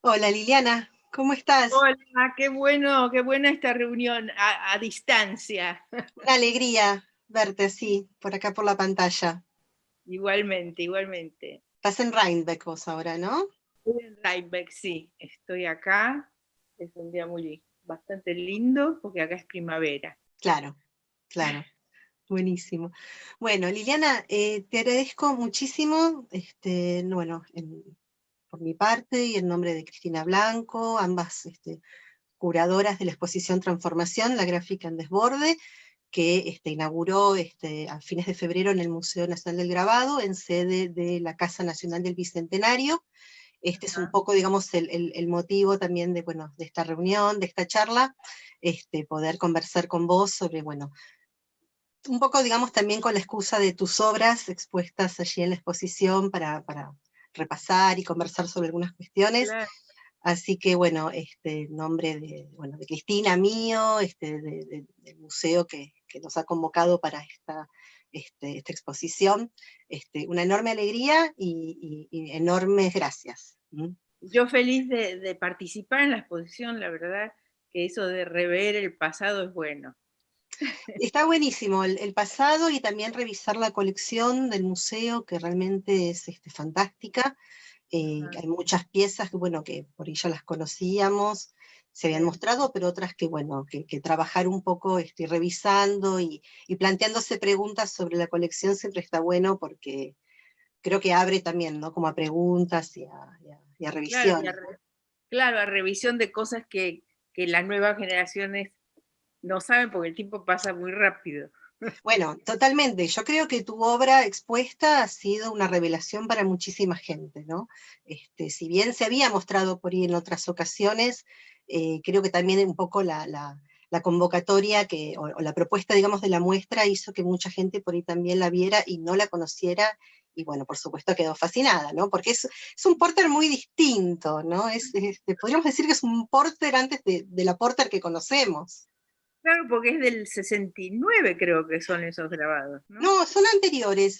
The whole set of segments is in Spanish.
Hola Liliana, ¿cómo estás? Hola, qué bueno, qué buena esta reunión a distancia. Una alegría verte así, por acá por la pantalla. Igualmente, igualmente. Estás en Rhinebeck vos ahora, ¿no? Estoy en Rhinebeck, sí, estoy acá. Es un día bastante lindo porque acá es primavera. Claro, claro, buenísimo. Bueno, Liliana, te agradezco muchísimo, bueno, por mi parte y en nombre de Cristina Blanco, ambas curadoras de la exposición Transformación, la gráfica en desborde, que inauguró a fines de febrero en el Museo Nacional del Grabado, en sede de la Casa Nacional del Bicentenario. Este es un Ajá. poco, digamos, el motivo también de, bueno, de esta reunión, de esta charla, poder conversar con vos sobre, bueno, un poco, digamos, también con la excusa de tus obras expuestas allí en la exposición para repasar y conversar sobre algunas cuestiones. Claro. Así que, bueno, en nombre de, bueno, de Cristina, mío, del museo que nos ha convocado para esta exposición, una enorme alegría y enormes gracias. ¿Mm? Yo feliz de participar en la exposición, la verdad que eso de rever el pasado es bueno. Está buenísimo el pasado y también revisar la colección del museo, que realmente es fantástica. Ajá, Hay muchas piezas que, bueno, que por ahí ya las conocíamos, se habían sí. mostrado, pero otras que, bueno, que trabajar un poco revisando y planteándose preguntas sobre la colección siempre está bueno porque creo que abre también, ¿no? Como a preguntas y a Claro, revisiones, ¿no? claro, a revisión de cosas que las nuevas generaciones no saben porque el tiempo pasa muy rápido. Bueno, totalmente. Yo creo que tu obra expuesta ha sido una revelación para muchísima gente, ¿no? Si bien se había mostrado por ahí en otras ocasiones, creo que también un poco la convocatoria o la propuesta, digamos, de la muestra hizo que mucha gente por ahí también la viera y no la conociera. Y bueno, por supuesto quedó fascinada, ¿no? Porque es un Porter muy distinto, ¿no? Podríamos decir que es un Porter antes de la Porter que conocemos. Claro, porque es del 69 creo que son esos grabados, ¿no? No, son anteriores,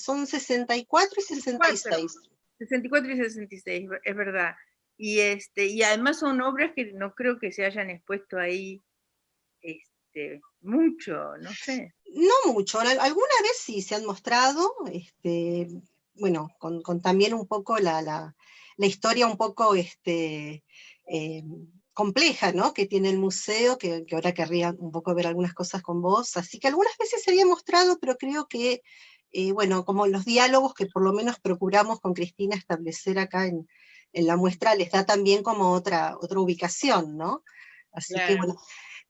son 64 y 4, 66. 64 y 66, es verdad. Y además son obras que no creo que se hayan expuesto ahí mucho, no sé. No mucho, alguna vez sí se han mostrado, bueno, con también un poco la historia un poco eh, compleja, ¿no? Que tiene el museo, que ahora querría un poco ver algunas cosas con vos. Así que algunas veces se había mostrado, pero creo que, bueno, como los diálogos que por lo menos procuramos con Cristina establecer acá en la muestra, les da también como otra ubicación, ¿no? Así que, Claro. bueno,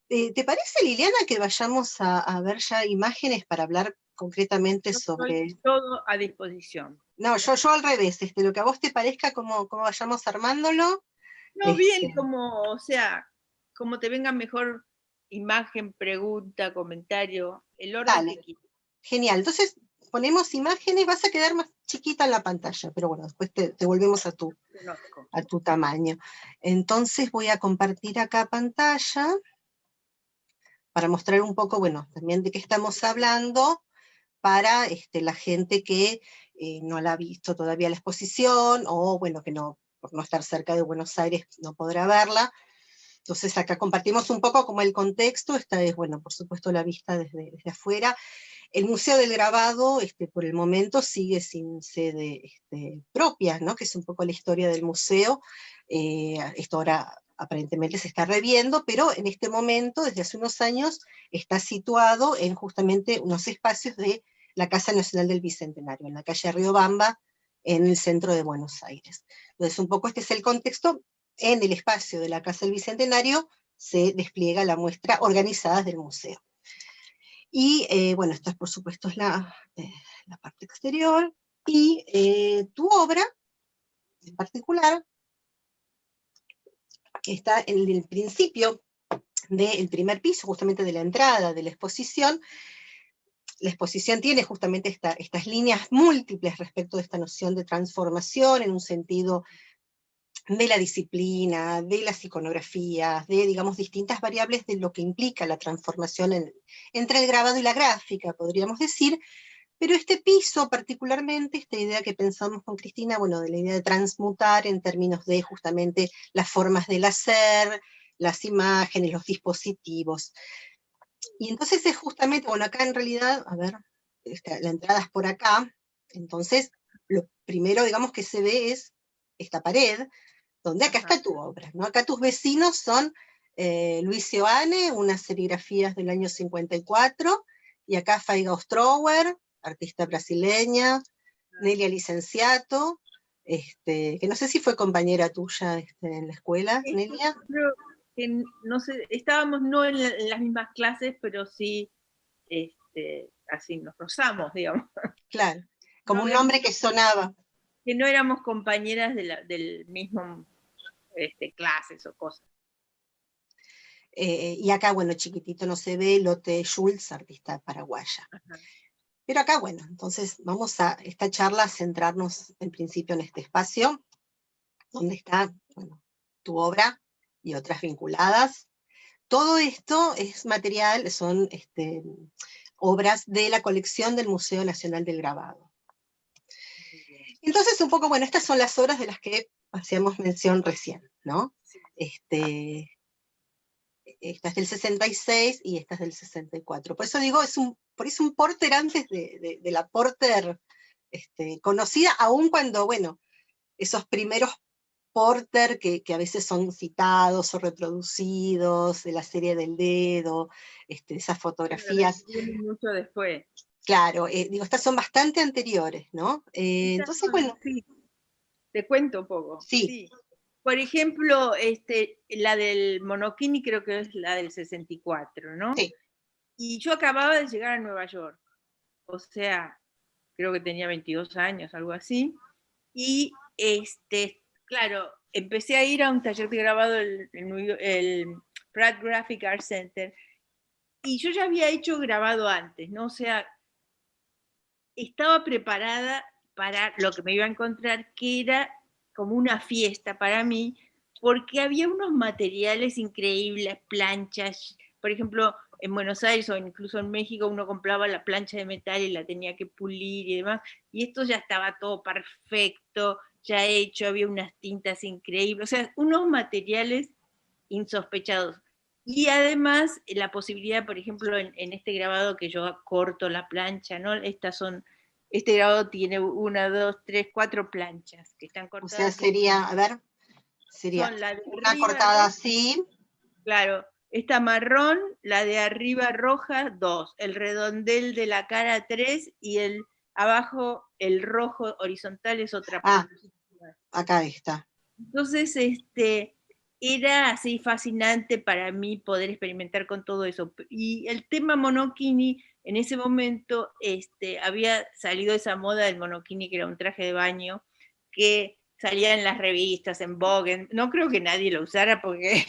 ¿te parece, Liliana, que vayamos a ver ya imágenes para hablar concretamente Yo estoy sobre... todo a disposición. No, yo al revés, lo que a vos te parezca, cómo vayamos armándolo. No, bien, Este, como, o sea, como te venga mejor imagen, pregunta, comentario, el orden que dale, quieras. genial. Entonces, ponemos imágenes, vas a quedar más chiquita en la pantalla, pero bueno, después te volvemos Conozco. a tu tamaño. Entonces voy a compartir acá pantalla para mostrar un poco, bueno, también de qué estamos hablando, para la gente que no la ha visto todavía la exposición, o bueno, que no, por no estar cerca de Buenos Aires no podrá verla. Entonces acá compartimos un poco como el contexto, esta es, bueno, por supuesto la vista desde afuera. El Museo del Grabado, por el momento, sigue sin sede propia, ¿no? Que es un poco la historia del museo. Esto ahora aparentemente se está reviendo, pero en este momento, desde hace unos años, está situado en justamente unos espacios de la Casa Nacional del Bicentenario, en la calle Riobamba, en el centro de Buenos Aires. Entonces, un poco este es el contexto. En el espacio de la Casa del Bicentenario se despliega la muestra organizada del museo. Y bueno, esta por supuesto es la parte exterior. Y tu obra en particular está en el principio del primer piso, justamente de la entrada de la exposición. La exposición tiene justamente estas líneas múltiples respecto de esta noción de transformación en un sentido de la disciplina, de las iconografías, de, digamos, distintas variables de lo que implica la transformación entre el grabado y la gráfica, podríamos decir, Pero este piso particularmente, esta idea que pensamos con Cristina, bueno, de la idea de transmutar en términos de justamente las formas del hacer, las imágenes, los dispositivos. Y entonces es justamente, bueno, acá en realidad, a ver, la entrada es por acá, entonces lo primero, digamos, que se ve es esta pared, donde acá está tu obra, ¿no? Acá tus vecinos son Luis Ioane, unas serigrafías del año 54, y acá Faiga Ostrower, artista brasileña, Nelia Licenciato, que no sé si fue compañera tuya en la escuela, Nelia. Creo que, no sé, estábamos no en las mismas clases, pero sí, así nos rozamos, digamos. Claro, como No un habíamos, nombre que sonaba. que no éramos compañeras del mismo clases o cosas. Y acá, bueno, chiquitito no se ve, Lotte Schultz, artista paraguaya. Ajá. Pero acá, bueno, entonces vamos a esta charla a centrarnos en principio en este espacio, donde está, bueno, tu obra y otras vinculadas. Todo esto es material, son obras de la colección del Museo Nacional del Grabado. Entonces, un poco, bueno, estas son las obras de las que hacíamos mención recién, ¿no? Sí. Esta es del 66 y esta es del 64. Por eso digo, por eso un Porter antes de la Porter conocida, aun cuando, bueno, esos primeros Porter que a veces son citados o reproducidos, de la serie del dedo, esas fotografías. Viene mucho después. Claro, digo, estas son bastante anteriores, ¿no? Entonces, bueno. Sí, te cuento un poco. Sí. Sí. Por ejemplo, la del Monokini creo que es la del 64, ¿no? Sí. Y yo acababa de llegar a Nueva York, o sea, creo que tenía 22 años, algo así, y claro, empecé a ir a un taller de grabado, el Pratt Graphic Art Center, y yo ya había hecho grabado antes, ¿no? O sea, estaba preparada para lo que me iba a encontrar, que era como una fiesta para mí, porque había unos materiales increíbles, planchas, por ejemplo, en Buenos Aires o incluso en México uno compraba la plancha de metal y la tenía que pulir y demás, y esto ya estaba todo perfecto, ya hecho, había unas tintas increíbles, o sea, unos materiales insospechados. Y además la posibilidad, por ejemplo, en este grabado que yo corto la plancha, ¿no? Este grabado tiene 1, 2, 3, 4 planchas que están cortadas. O sea, sería, a ver, sería son la de una arriba, cortada así. Claro, esta marrón, la de arriba roja, 2, el redondel de la cara 3 y el abajo el rojo horizontal es otra plancha. Acá está. Entonces, era así fascinante para mí poder experimentar con todo eso. Y el tema monokini, en ese momento había salido esa moda del monokini, que era un traje de baño, que salía en las revistas, en Vogue. No creo que nadie lo usara porque,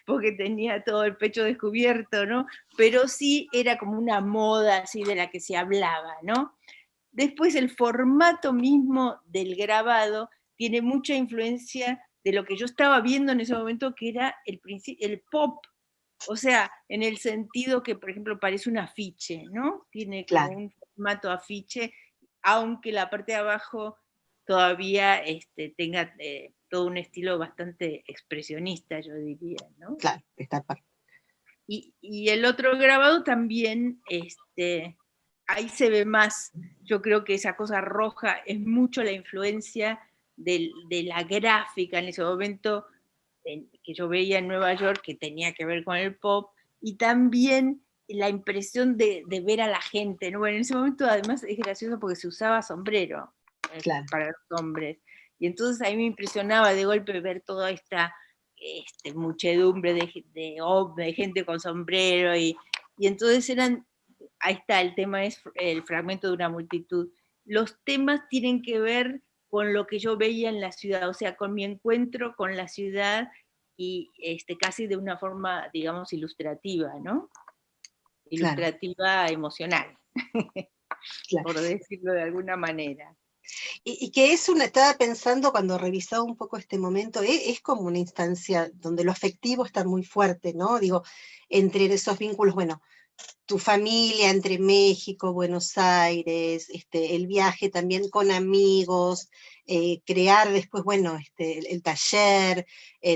porque tenía todo el pecho descubierto, ¿no? Pero sí era como una moda así de la que se hablaba, ¿no? Después el formato mismo del grabado tiene mucha influencia de lo que yo estaba viendo en ese momento, que era el pop, o sea, en el sentido que, por ejemplo, parece un afiche, ¿no? Tiene como un formato afiche, aunque la parte de abajo todavía tenga todo un estilo bastante expresionista, yo diría, ¿no? Claro, esta parte. Y el otro grabado también, ahí se ve más, yo creo que esa cosa roja es mucho la influencia de la gráfica en ese momento que yo veía en Nueva York, que tenía que ver con el pop, y también la impresión de ver a la gente, ¿no? Bueno, en ese momento además es gracioso porque se usaba sombrero para los hombres, y entonces a mí me impresionaba de golpe ver toda esta muchedumbre de gente con sombrero, y entonces ahí está, el tema es el fragmento de una multitud. Los temas tienen que ver con lo que yo veía en la ciudad, o sea, con mi encuentro con la ciudad y casi de una forma, digamos, ilustrativa, ¿no? Ilustrativa emocional, por decirlo de alguna manera. Y que estaba pensando cuando revisaba un poco este momento, es como una instancia donde lo afectivo está muy fuerte, ¿no? Digo, entre esos vínculos, bueno, tu familia entre México, Buenos Aires, el viaje también con amigos, crear después, bueno, el taller,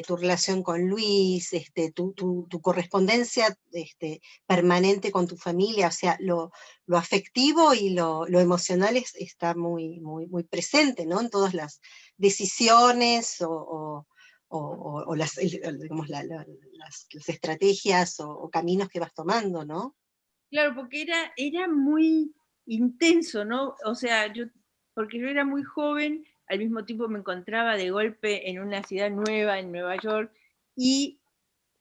tu relación con Luis, tu correspondencia permanente con tu familia, o sea, lo afectivo y lo emocional está muy, muy, muy presente, ¿no? En todas las decisiones o digamos, las estrategias o caminos que vas tomando, ¿no? Claro, porque era muy intenso, ¿no? O sea, porque yo era muy joven, al mismo tiempo me encontraba de golpe en una ciudad nueva, en Nueva York, y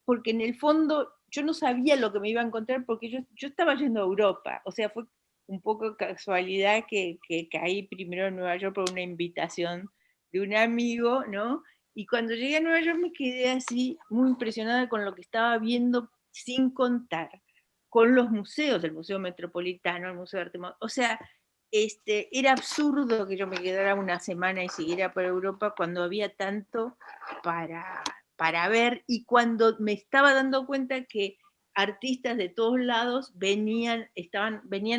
porque en el fondo yo no sabía lo que me iba a encontrar porque yo estaba yendo a Europa, o sea, fue un poco casualidad que caí primero en Nueva York por una invitación de un amigo, ¿no? Y cuando llegué a Nueva York me quedé así muy impresionada con lo que estaba viendo, sin contar con los museos, el Museo Metropolitano, el Museo de Arte Moderno. O sea, era absurdo que yo me quedara una semana y siguiera por Europa cuando había tanto para ver, y cuando me estaba dando cuenta que artistas de todos lados venían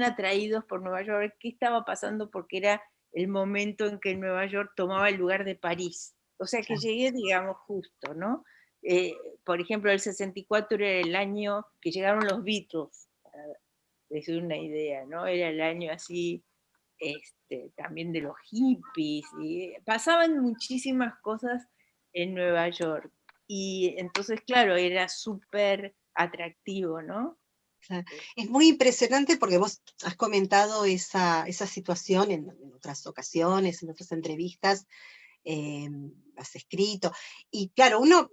atraídos por Nueva York. ¿Qué estaba pasando? Porque era el momento en que Nueva York tomaba el lugar de París. O sea que llegué, digamos, justo, ¿no? Por ejemplo, el 64 era el año que llegaron los Beatles, para decir una idea, ¿no? Era el año así, también de los hippies, y pasaban muchísimas cosas en Nueva York. Y entonces, claro, era súper atractivo, ¿no? Claro. Es muy impresionante porque vos has comentado esa situación en otras ocasiones, en otras entrevistas, has escrito, y claro, uno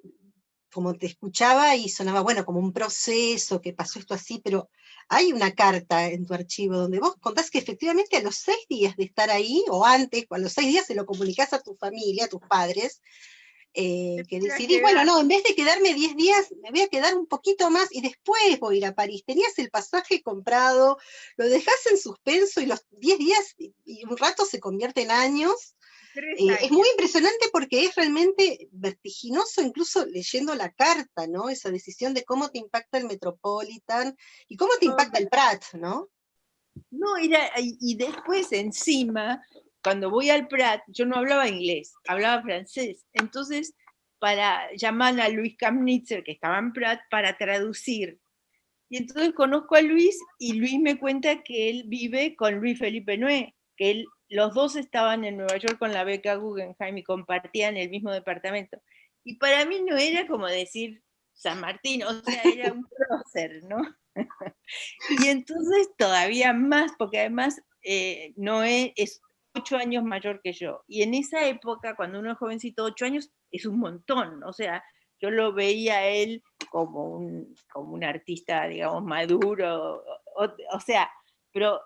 como te escuchaba y sonaba, bueno, como un proceso, que pasó esto así, pero hay una carta en tu archivo donde vos contás que efectivamente a los 6 días de estar ahí, o antes, a los 6 días se lo comunicás a tu familia, a tus padres, que Era decidís, bueno, llegar. no, en vez de quedarme 10 días, me voy a quedar un poquito más y después voy a ir a París. Tenías el pasaje comprado, lo dejás en suspenso y los 10 días y un rato se convierte en años. 3 años. Es muy impresionante porque es realmente vertiginoso, incluso leyendo la carta, ¿no? Esa decisión de cómo te impacta el Metropolitan y cómo te impacta el Prat, ¿no? No, y después encima, cuando voy al Prat, yo no hablaba inglés, hablaba francés. Entonces, llaman a Luis Kamnitzer, que estaba en Prat, para traducir. Y entonces conozco a Luis, y Luis me cuenta que él vive con Luis Felipe Nuet, que los dos estaban en Nueva York con la beca Guggenheim y compartían el mismo departamento. Y para mí no era como decir San Martín, o sea, era un prócer, ¿no? Y entonces todavía más, porque además Noé es 8 años mayor que yo. Y en esa época, cuando uno es jovencito, 8 años es un montón. O sea, yo lo veía a él como un artista, digamos, maduro. O sea, pero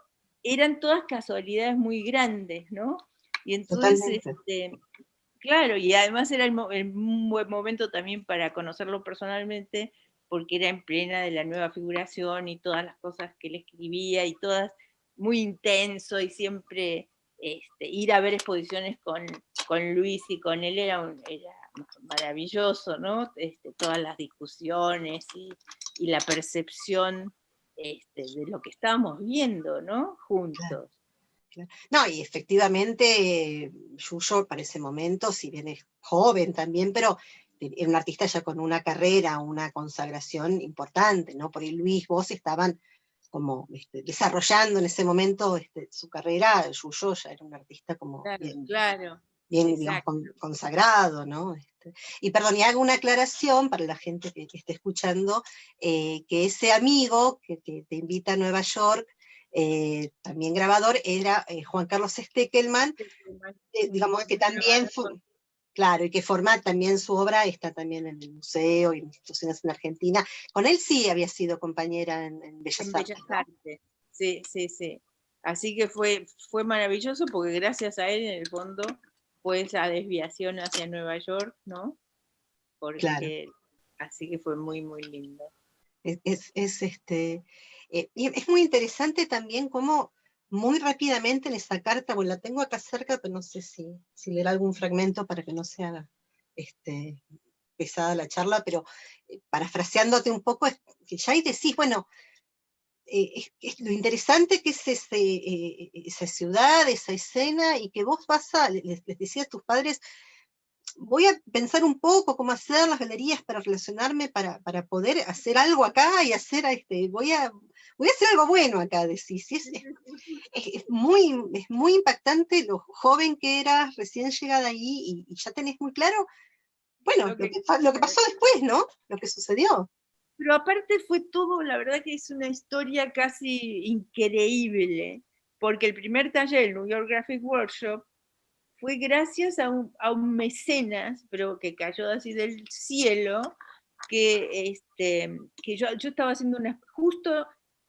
eran todas casualidades muy grandes, ¿no? Y entonces, Totalmente. claro, y además era un buen momento también para conocerlo personalmente, porque era en plena de la nueva figuración y todas las cosas que él escribía y todas muy intenso, y siempre ir a ver exposiciones con Luis y con él era maravilloso, ¿no? Todas las discusiones y la percepción de lo que estábamos viendo, ¿no? Claro, Juntos. claro. No, y efectivamente, Yuyo para ese momento, si bien es joven también, pero era un artista ya con una carrera, una consagración importante, ¿no? Por ahí Luis, vos estaban como desarrollando en ese momento su carrera. Yuyo ya era un artista como Claro, bien, claro, bien, digamos, exacto. consagrado, ¿no? Y perdón, y hago una aclaración para la gente que esté escuchando, que ese amigo que te invita a Nueva York, también grabador, era Juan Carlos Steckelman, digamos que Un también grabador fue, claro, y que forma también su obra, está también en el museo y en instituciones en Argentina. Con él sí había sido compañera en Bellas en Artes, Bellas ¿no? Artes. Sí, sí, sí. Así que fue maravilloso, porque gracias a él, en el fondo, fue esa desviación hacia Nueva York, ¿no? Claro. Porque así que fue muy, muy lindo. Y es muy interesante también cómo muy rápidamente en esa carta, bueno, la tengo acá cerca, pero no sé si leer algún fragmento para que no sea este, pesada la charla, pero parafraseándote un poco, es que ya ahí decís, bueno, lo interesante que es esa ciudad, esa escena, y que vos les decías a tus padres, voy a pensar un poco cómo hacer las galerías para relacionarme, para poder hacer algo acá y hacer, voy a hacer algo bueno acá, decís. Es muy impactante lo joven que eras, recién llegada ahí, y ya tenés muy claro, bueno, lo que pasó después, ¿no? Lo que sucedió. Pero aparte fue todo, la verdad que es una historia casi increíble, porque el primer taller del New York Graphic Workshop fue gracias a un mecenas, pero que cayó así del cielo, que yo estaba haciendo justo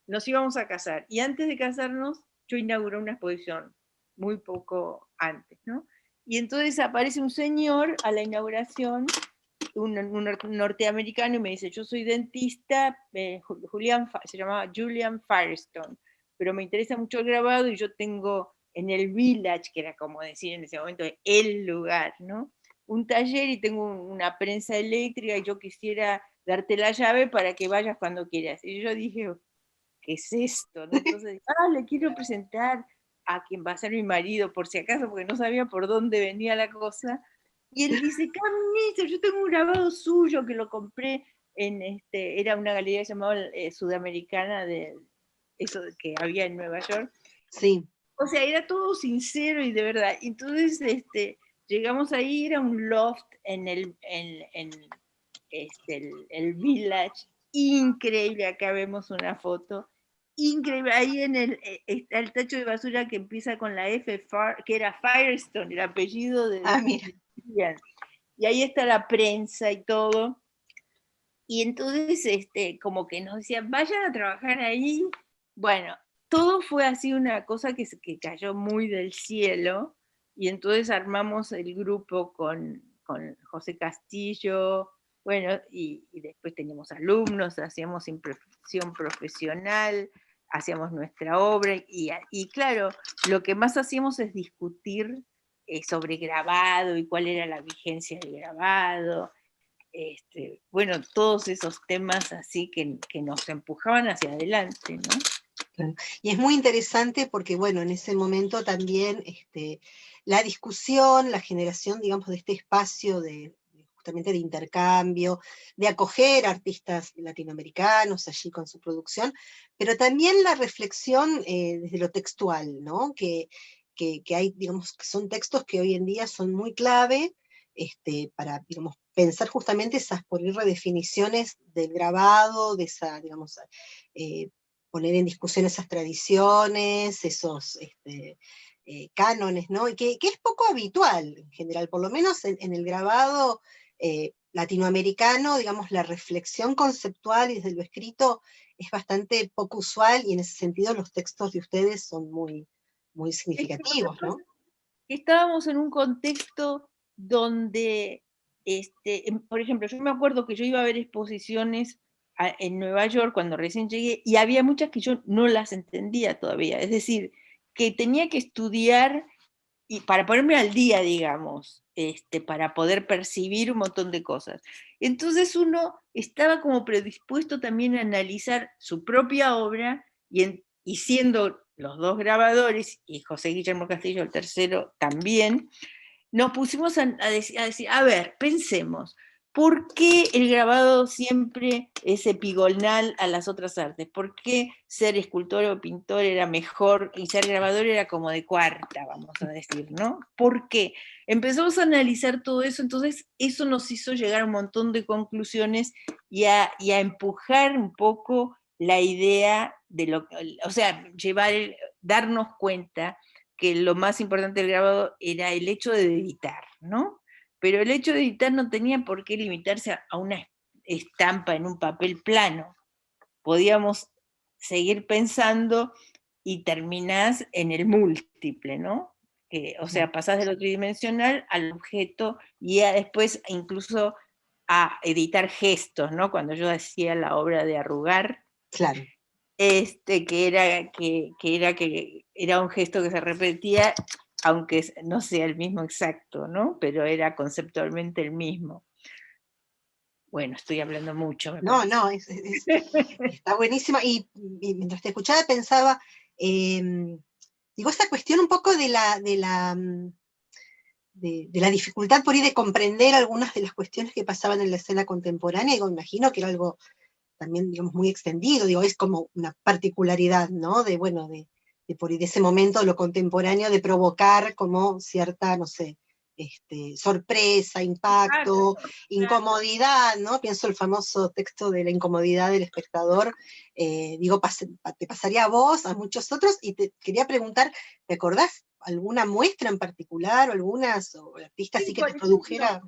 nos íbamos a casar, y antes de casarnos yo inauguré una exposición, muy poco antes, ¿no? Y entonces aparece un señor a la inauguración, un norteamericano, y me dice, yo soy dentista, se llamaba Julian Firestone, pero me interesa mucho el grabado y yo tengo en el Village, que era como decir en ese momento el lugar, ¿no? Un taller y tengo una prensa eléctrica y yo quisiera darte la llave para que vayas cuando quieras. Y yo dije, ¿qué es esto? ¿No? Entonces, le quiero presentar a quien va a ser mi marido, por si acaso, porque no sabía por dónde venía la cosa. Y él dice, Camisa, yo tengo un grabado suyo que lo compré era una galería llamada Sudamericana, de eso que había en Nueva York. Sí. O sea, era todo sincero y de verdad. Entonces, llegamos ahí, era un loft en el Village, increíble, acá vemos una foto, increíble, ahí está el tacho de basura que empieza con la F, que era Firestone, el apellido de... Mira. Y ahí está la prensa y todo. Y entonces, como que nos decían, vayan a trabajar ahí. Bueno, todo fue así una cosa que cayó muy del cielo, y entonces armamos el grupo con José Castillo, bueno, y después teníamos alumnos, hacíamos impresión profesional, hacíamos nuestra obra, y claro, lo que más hacíamos es discutir sobre grabado y cuál era la vigencia del grabado, bueno, todos esos temas así que nos empujaban hacia adelante, ¿no? Claro. Y es muy interesante porque, bueno, en ese momento también la discusión, la generación, digamos, de este espacio justamente de intercambio, de acoger artistas latinoamericanos allí con su producción, pero también la reflexión desde lo textual, ¿no? Que hay, digamos, que son textos que hoy en día son muy clave para, digamos, pensar justamente esas por ir redefiniciones del grabado, de esa, digamos, poner en discusión esas tradiciones, esos cánones, ¿no? Y que es poco habitual en general, por lo menos en el grabado latinoamericano, digamos, la reflexión conceptual y desde lo escrito es bastante poco usual, y en ese sentido los textos de ustedes son muy, muy significativos, ¿no? Estábamos en un contexto donde, por ejemplo, yo me acuerdo que yo iba a ver exposiciones en Nueva York cuando recién llegué, y había muchas que yo no las entendía todavía, es decir, que tenía que estudiar y para ponerme al día, digamos, para poder percibir un montón de cosas. Entonces uno estaba como predispuesto también a analizar su propia obra, y siendo los dos grabadores, y José Guillermo Castillo, el tercero, también, nos pusimos a decir, a ver, pensemos, ¿por qué el grabado siempre es epigonal a las otras artes? ¿Por qué ser escultor o pintor era mejor y ser grabador era como de cuarta, vamos a decir, ¿no? ¿Por qué? Empezamos a analizar todo eso, entonces eso nos hizo llegar a un montón de conclusiones y a empujar un poco la idea de o sea, darnos cuenta que lo más importante del grabado era el hecho de editar, ¿no? Pero el hecho de editar no tenía por qué limitarse a una estampa en un papel plano. Podíamos seguir pensando y terminás en el múltiple, ¿no? O sea, pasás de lo tridimensional al objeto y después incluso a editar gestos, ¿no? Cuando yo hacía la obra de arrugar, claro. Que era un gesto que se repetía, aunque no sea el mismo exacto, ¿no? Pero era conceptualmente el mismo. Bueno, estoy hablando mucho, me No, parece. no, está buenísima. Y mientras te escuchaba pensaba, digo, esa cuestión un poco de la dificultad por ahí de comprender algunas de las cuestiones que pasaban en la escena contemporánea, digo, imagino que era algo también, digamos, muy extendido, digo, es como una particularidad, ¿no? De, bueno, de por ahí de ese momento, lo contemporáneo, de provocar como cierta, no sé, sorpresa, impacto, Claro, claro. incomodidad, ¿no? Pienso el famoso texto de la incomodidad del espectador, digo, te pasaría a vos, a muchos otros, y te quería preguntar, ¿te acordás alguna muestra en particular, o algunas, o artistas así Sí, que te produjera?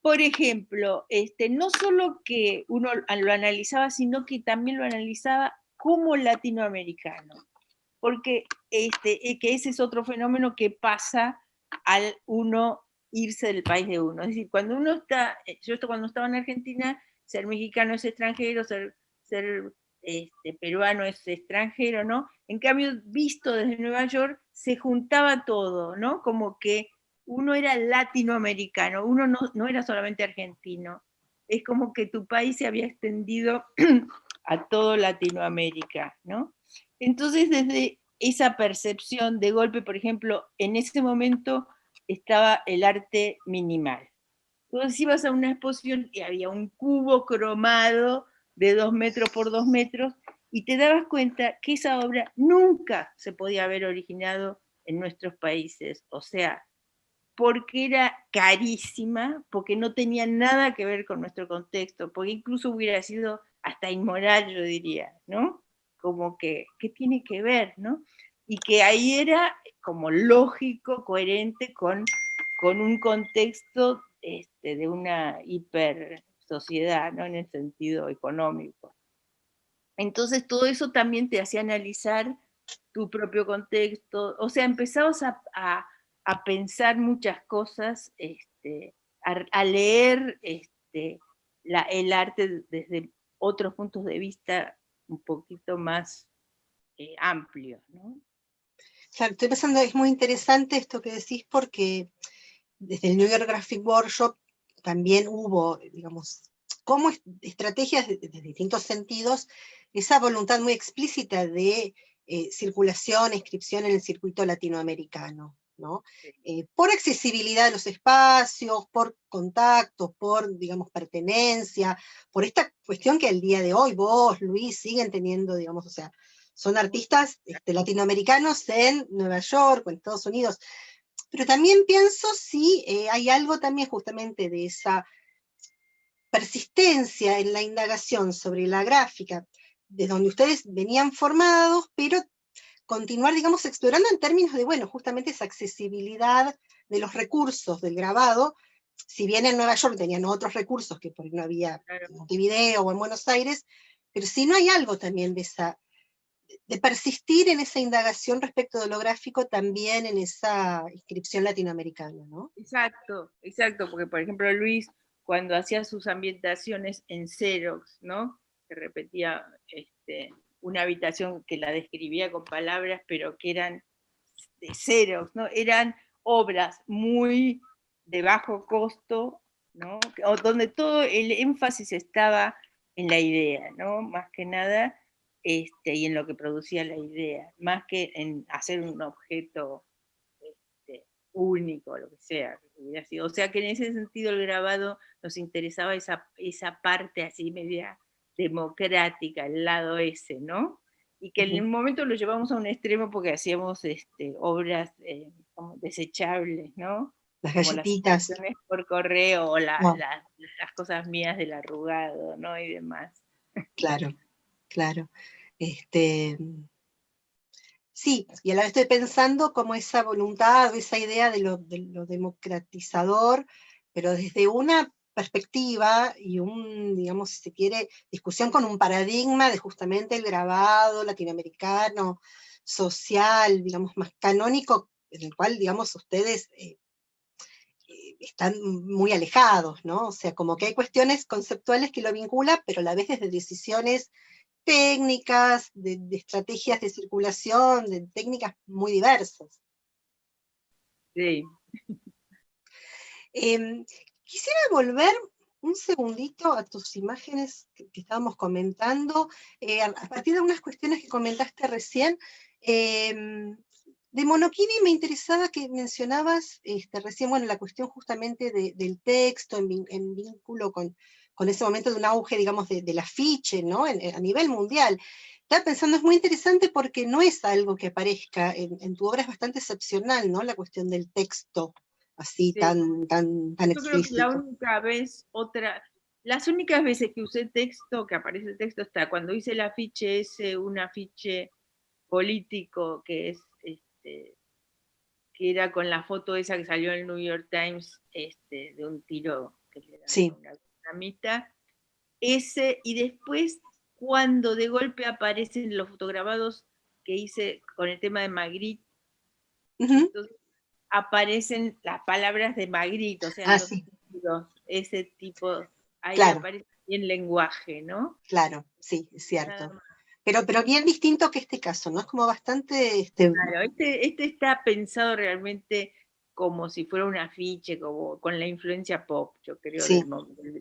por ejemplo, no solo que uno lo analizaba, sino que también lo analizaba como latinoamericano, porque que ese es otro fenómeno que pasa al uno irse del país de uno. Es decir, cuando uno está, yo cuando estaba en Argentina, ser mexicano es extranjero, ser peruano es extranjero, ¿no? En cambio, visto desde Nueva York, se juntaba todo, ¿no? Como que uno era latinoamericano, uno no era solamente argentino. Es como que tu país se había extendido a todo Latinoamérica, ¿no? Entonces, desde esa percepción de golpe, por ejemplo, en ese momento estaba el arte minimal. Entonces ibas a una exposición y había un cubo cromado de 2 metros por 2 metros y te dabas cuenta que esa obra nunca se podía haber originado en nuestros países. O sea, porque era carísima, porque no tenía nada que ver con nuestro contexto, porque incluso hubiera sido hasta inmoral, yo diría, ¿no? Como que, ¿qué tiene que ver, no? Y que ahí era como lógico, coherente con un contexto de una hiper sociedad, ¿no? En el sentido económico. Entonces todo eso también te hacía analizar tu propio contexto, o sea, empezabas a pensar muchas cosas, a leer el arte desde otros puntos de vista un poquito más amplios, ¿no? Claro, estoy pensando, es muy interesante esto que decís porque desde el New York Graphic Workshop también hubo, digamos, como estrategias de distintos sentidos, esa voluntad muy explícita de circulación, inscripción en el circuito latinoamericano, ¿no? Por accesibilidad de los espacios, por contactos, por, digamos, pertenencia, por esta cuestión que al día de hoy vos, Luis, siguen teniendo, digamos, o sea, son artistas latinoamericanos en Nueva York o en Estados Unidos, pero también pienso si hay algo también justamente de esa persistencia en la indagación sobre la gráfica, de donde ustedes venían formados, pero continuar, digamos, explorando en términos de, bueno, justamente esa accesibilidad de los recursos del grabado, si bien en Nueva York tenían otros recursos que por ahí no había en Montevideo o en Buenos Aires, pero si no hay algo también de esa de persistir en esa indagación respecto de lo gráfico también en esa inscripción latinoamericana, ¿no? Exacto, exacto, porque por ejemplo Luis, cuando hacía sus ambientaciones en Xerox, ¿no? Que repetía una habitación que la describía con palabras, pero que eran de Xerox, ¿no? Eran obras muy de bajo costo, ¿no? Donde todo el énfasis estaba en la idea, ¿no? Más que nada, y en lo que producía la idea, más que en hacer un objeto único, lo que sea. O sea que en ese sentido el grabado nos interesaba esa parte así media democrática, el lado ese, ¿no? Y que en un momento lo llevamos a un extremo porque hacíamos obras como desechables, ¿no? Las Como las galletitas. invitaciones por correo o No, las cosas mías del arrugado, ¿no? Y demás. claro, claro. Sí, y a la vez estoy pensando como esa voluntad o esa idea de lo democratizador, pero desde una perspectiva y un, digamos, si se quiere, discusión con un paradigma de justamente el grabado latinoamericano, social, digamos, más canónico, en el cual, digamos, ustedes están muy alejados, ¿no? O sea, como que hay cuestiones conceptuales que lo vinculan, pero a la vez desde decisiones técnicas, de estrategias de circulación, de técnicas muy diversas. Sí. Quisiera volver un segundito a tus imágenes que estábamos comentando, a partir de unas cuestiones que comentaste recién. De Monokini me interesaba que mencionabas recién, bueno, la cuestión justamente del texto en vínculo con ese momento de un auge, digamos, del afiche, ¿no? A nivel mundial. Estaba pensando, es muy interesante porque no es algo que aparezca, en tu obra es bastante excepcional, ¿no? La cuestión del texto, así Sí. tan Yo creo que la explícito. única vez, las únicas veces que usé texto, que aparece el texto, está cuando hice el afiche ese, un afiche político que es que era con la foto esa que salió en el New York Times, de un tiro que le dan Sí. a una vietnamita. Ese, y después, cuando de golpe aparecen los fotograbados que hice con el tema de Magritte, Ujú. entonces aparecen las palabras de Magritte, o sea, Ah, los sí, títulos, ese tipo, ahí claro, aparece bien lenguaje, ¿no? claro, sí, es Nada cierto. más. Pero bien distinto que este caso, ¿no? Es como bastante, Claro, este está pensado realmente como si fuera un afiche, como con la influencia pop, yo creo, sí,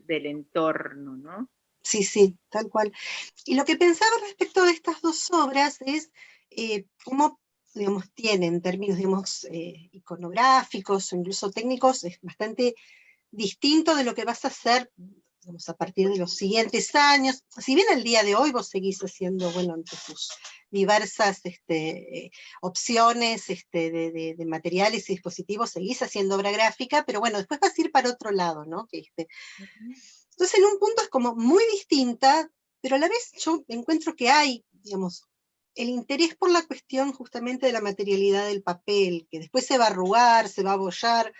del entorno, ¿no? sí, sí, tal cual. Y lo que pensaba respecto de estas dos obras es cómo, digamos, tienen términos, digamos, iconográficos o incluso técnicos, es bastante distinto de lo que vas a hacer, digamos, a partir de los siguientes años. Si bien el día de hoy vos seguís haciendo, bueno, entre tus diversas opciones de materiales y dispositivos, seguís haciendo obra gráfica, pero bueno, después vas a ir para otro lado, ¿no? Entonces, en un punto es como muy distinta, pero a la vez yo encuentro que hay, digamos, el interés por la cuestión justamente de la materialidad del papel, que después se va a arrugar, se va a abollar.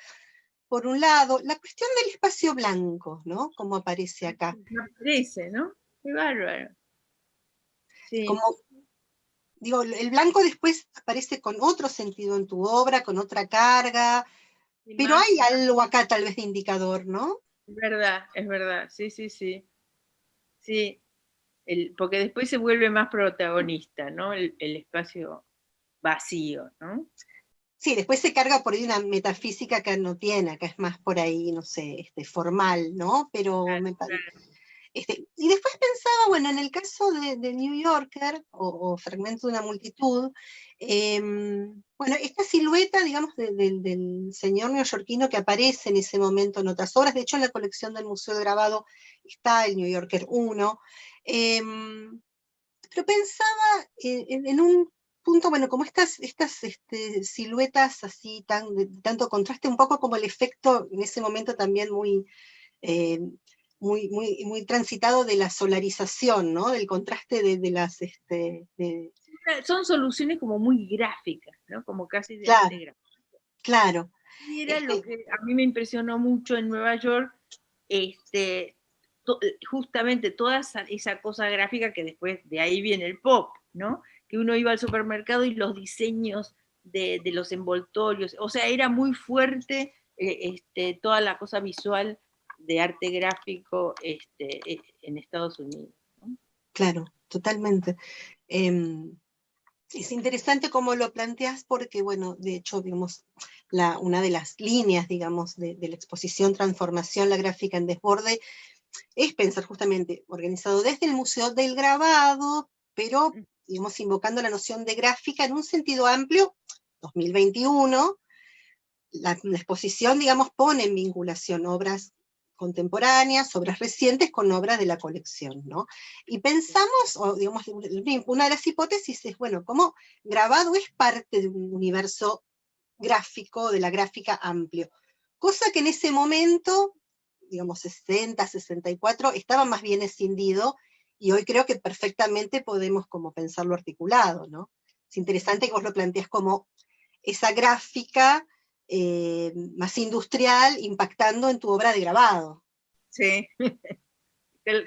Por un lado, la cuestión del espacio blanco, ¿no? Como aparece acá. Me parece, ¿no? Qué bárbaro. Sí. Como, digo, el blanco después aparece con otro sentido en tu obra, con otra carga, Y pero más, hay algo acá tal vez de indicador, ¿no? es verdad, sí, sí, sí. Sí, porque después se vuelve más protagonista, ¿no? El espacio vacío, ¿no? Sí, después se carga por ahí una metafísica que no tiene, acá es más por ahí, no sé, formal, ¿no? Pero Claro, me parece. claro. Y después pensaba, bueno, en el caso de New Yorker, o Fragmento de una multitud, bueno, esta silueta, digamos, del señor neoyorquino que aparece en ese momento en otras obras, de hecho en la colección del Museo de Grabado está el New Yorker 1, pero pensaba en un punto, bueno, como estas siluetas así, de tanto contraste, un poco como el efecto en ese momento también eh, muy transitado de la solarización, ¿no? Del contraste de las... Son soluciones como muy gráficas, ¿no? Como casi de claro, arte gráfico. claro. Y era lo Este, que a mí me impresionó mucho en Nueva York, justamente toda esa cosa gráfica que después de ahí viene el pop, ¿no? Que uno iba al supermercado y los diseños de los envoltorios, o sea, era muy fuerte toda la cosa visual de arte gráfico en Estados Unidos, ¿no? claro, totalmente. Es interesante cómo lo planteas porque, bueno, de hecho, digamos, una de las líneas, digamos, de la exposición Transformación, la gráfica en desborde, es pensar justamente organizado desde el Museo del Grabado, pero, digamos, invocando la noción de gráfica en un sentido amplio, 2021, la exposición, digamos, pone en vinculación obras contemporáneas, obras recientes con obras de la colección, ¿no? Y pensamos, o digamos, una de las hipótesis es, bueno, cómo Grabado es parte de un universo gráfico, de la gráfica amplio, cosa que en ese momento, digamos, 60, 64, estaba más bien escindido, y hoy creo que perfectamente podemos como pensarlo articulado, ¿no? Es interesante que vos lo planteás como esa gráfica más industrial impactando en tu obra de grabado. Sí,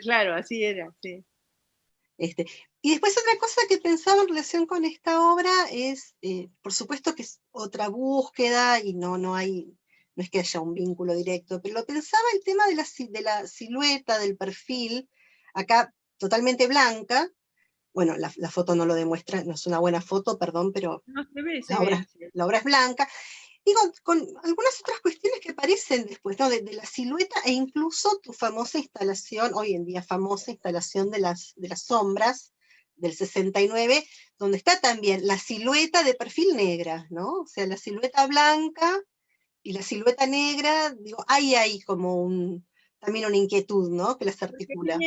claro, así era, sí. Y después otra cosa que pensaba en relación con esta obra es, por supuesto que es otra búsqueda y no es que haya un vínculo directo, pero lo pensaba el tema de la silueta, del perfil, acá totalmente blanca. Bueno, la foto no lo demuestra, no es una buena foto, perdón, pero No se ve, se la ve. obra, Sí. la obra es blanca. digo, con algunas otras cuestiones que aparecen después, ¿no? De la silueta, e incluso tu famosa instalación, hoy en día famosa instalación de las sombras del 69, donde está también la silueta de perfil negra, ¿no? O sea, la silueta blanca y la silueta negra, digo, hay ahí como también una inquietud, ¿no? Que las articula.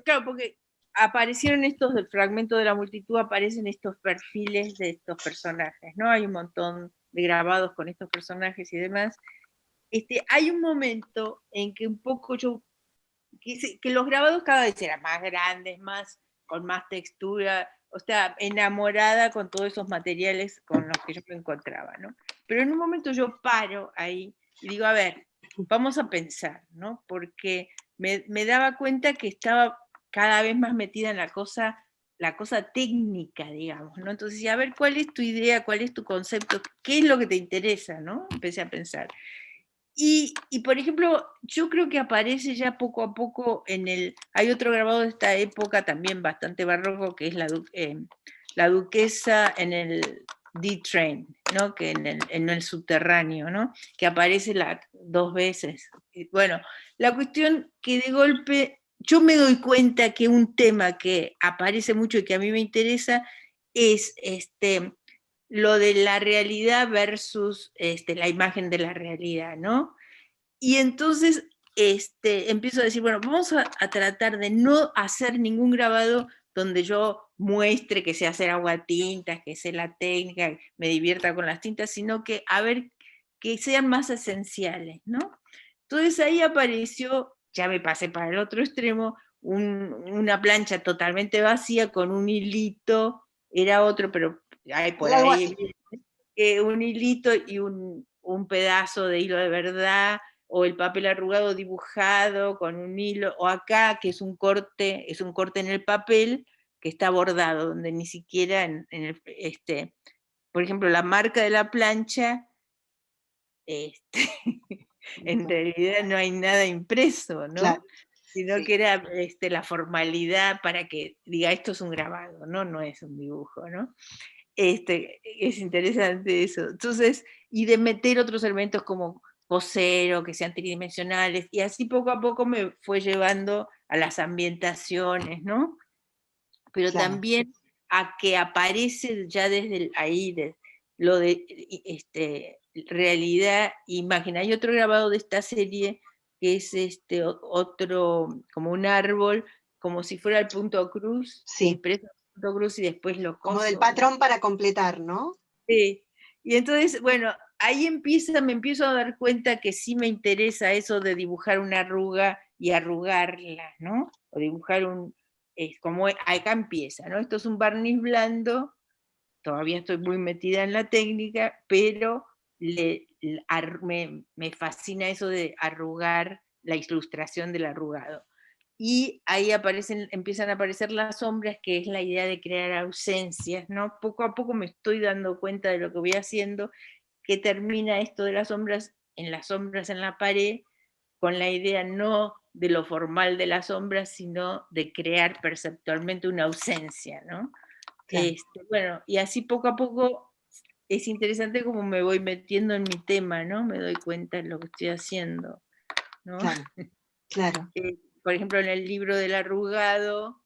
Claro, porque aparecieron estos del fragmento de la multitud, aparecen estos perfiles de estos personajes, ¿no? Hay un montón de grabados con estos personajes y demás. Hay un momento en que un poco yo que los grabados cada vez eran más grandes, con más textura, o sea, enamorada con todos esos materiales con los que yo me encontraba, ¿no? Pero en un momento yo paro ahí y digo, a ver, vamos a pensar, ¿no? Porque me daba cuenta que estaba cada vez más metida en la cosa técnica, digamos, ¿no? Entonces, a ver, ¿cuál es tu idea? ¿Cuál es tu concepto? ¿Qué es lo que te interesa, no? Empecé a pensar. Y, por ejemplo, yo creo que aparece ya poco a poco hay otro grabado de esta época también bastante barroco, que es la duquesa en el D-Train, ¿no? Que en el subterráneo, ¿no? Que aparece 2 veces. Bueno, la cuestión que de golpe yo me doy cuenta que un tema que aparece mucho y que a mí me interesa es lo de la realidad versus la imagen de la realidad, ¿no? Y entonces empiezo a decir, bueno, vamos a tratar de no hacer ningún grabado donde yo muestre que sé hacer aguatintas, que sé la técnica, me divierta con las tintas, sino que a ver que sean más esenciales, ¿no? Entonces ahí apareció, ya me pasé para el otro extremo, una plancha totalmente vacía con un hilito, era otro, pero por Algo ahí así. un hilito y un pedazo de hilo de verdad, o el papel arrugado dibujado con un hilo, o acá que es un corte en el papel que está bordado, donde ni siquiera por ejemplo, la marca de la plancha, en realidad no hay nada impreso, ¿no? Claro, Sino sí. que era la formalidad para que diga esto es un grabado, ¿no? No es un dibujo, ¿no? Es interesante eso. Entonces, y de meter otros elementos como posero, que sean tridimensionales, y así poco a poco me fue llevando a las ambientaciones, ¿no? Pero Claro. también a que aparece ya desde ahí, lo de realidad e imagen. Hay otro grabado de esta serie que es otro, como un árbol, como si fuera el punto cruz, Sí, impreso el punto cruz y después lo como del coso. patrón para completar, ¿no? Sí. Y entonces, bueno, ahí me empiezo a dar cuenta que sí me interesa eso de dibujar una arruga y arrugarla, ¿no? O dibujar como acá empieza, ¿no? Esto es un barniz blando, todavía estoy muy metida en la técnica, pero me fascina eso de arrugar, la ilustración del arrugado. Y ahí empiezan a aparecer las sombras, que es la idea de crear ausencias, ¿no? Poco a poco me estoy dando cuenta de lo que voy haciendo, que termina esto de las sombras en la pared, con la idea no de lo formal de las sombras, sino de crear perceptualmente una ausencia, ¿no? Claro. Bueno, y así poco a poco es interesante como me voy metiendo en mi tema, ¿no? Me doy cuenta de lo que estoy haciendo, ¿no? Claro, claro. Por ejemplo, en el libro del arrugado,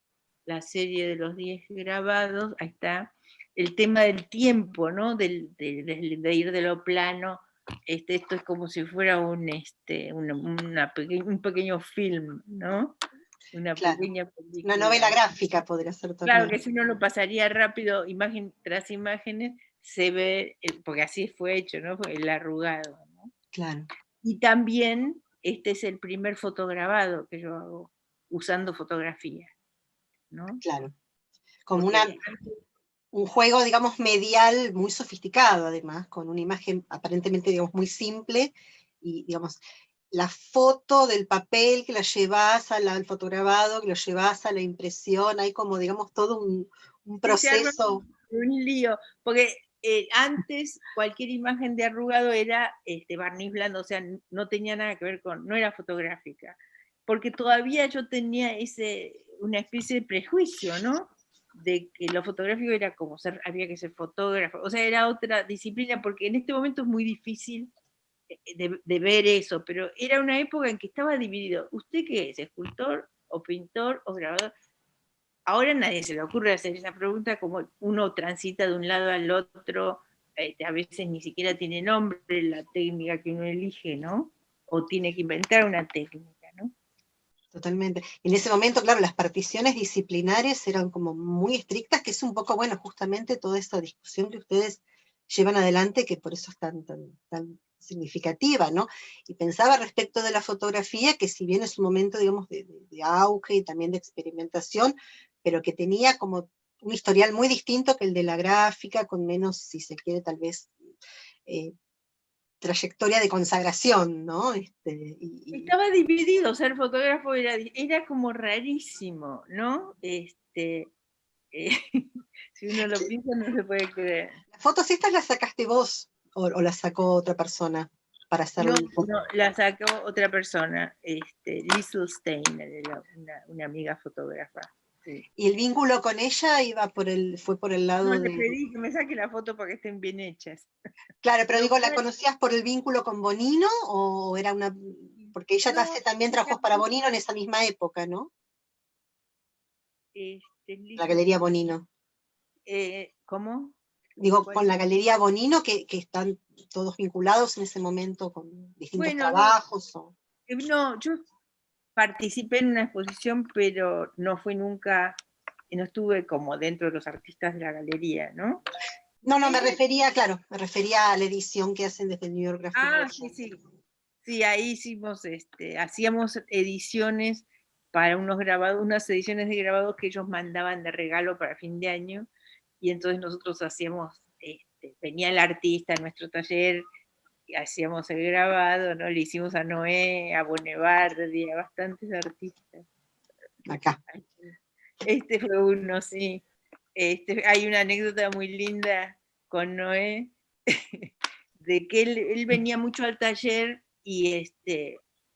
la serie de los 10 grabados, ahí está, el tema del tiempo, ¿no? De ir de lo plano. Esto es como si fuera un pequeño film, ¿no? Una Claro. pequeña Una novela película. gráfica podría ser Claro también. que si uno lo pasaría rápido, imagen tras imágenes, se ve, porque así fue hecho, ¿no? El arrugado, ¿no? Claro, Y también este es el primer fotograbado que yo hago usando fotografía, ¿no? claro. Como Porque un juego, digamos, medial muy sofisticado, además, con una imagen aparentemente, digamos, muy simple, y, digamos, la foto del papel que la llevas al fotograbado, que lo llevas a la impresión, hay como, digamos, todo un se arma proceso. un lío, porque antes cualquier imagen de arrugado era barniz blando, o sea, no tenía nada que ver no era fotográfica, porque todavía yo tenía una especie de prejuicio, ¿no? que lo fotográfico era como había que ser fotógrafo, o sea, era otra disciplina, porque en este momento es muy difícil de ver eso, pero era una época en que estaba dividido. ¿Usted qué es? ¿Escultor o pintor o grabador? Ahora a nadie se le ocurre hacer esa pregunta, como uno transita de un lado al otro, a veces ni siquiera tiene nombre la técnica que uno elige, ¿no? O tiene que inventar una técnica, ¿no? Totalmente. En ese momento, claro, las particiones disciplinares eran como muy estrictas, que es un poco, bueno, justamente toda esta discusión que ustedes llevan adelante, que por eso es tan significativa, ¿no? Y pensaba respecto de la fotografía, que si bien es un momento, digamos, de auge y también de experimentación, pero que tenía como un historial muy distinto que el de la gráfica, con menos, si se quiere, tal vez, trayectoria de consagración, ¿no? Estaba dividido, ser fotógrafo era como rarísimo, ¿no? Si uno lo piensa no se puede creer. ¿Las fotos estas las sacaste vos o las sacó otra persona para hacerlo? No, la sacó otra persona, Liesl Steiner, era una amiga fotógrafa. Sí. ¿Y el vínculo con ella fue por el lado le de...? pedí que me saque la foto para que estén bien hechas. Claro, pero digo, ¿la conocías por el vínculo con Bonino o era una...? Porque ella también trabajó para Bonino en esa misma época, ¿no? La Galería Bonino. ¿Cómo? Digo, con la Galería Bonino, que están todos vinculados en ese momento con distintos trabajos. No, yo participé en una exposición, pero no fui nunca, no estuve como dentro de los artistas de la galería, ¿no? No, me refería a la edición que hacen desde el New York Graphic Workshop. Sí. Sí, ahí hacíamos ediciones para unas ediciones de grabados que ellos mandaban de regalo para fin de año, y entonces nosotros hacíamos, venía el artista a nuestro taller, y hacíamos el grabado, ¿no? Le hicimos a Noé, a Bonevardi, a bastantes artistas. Acá. Este fue uno, sí. Hay una anécdota muy linda con Noé, de que él venía mucho al taller y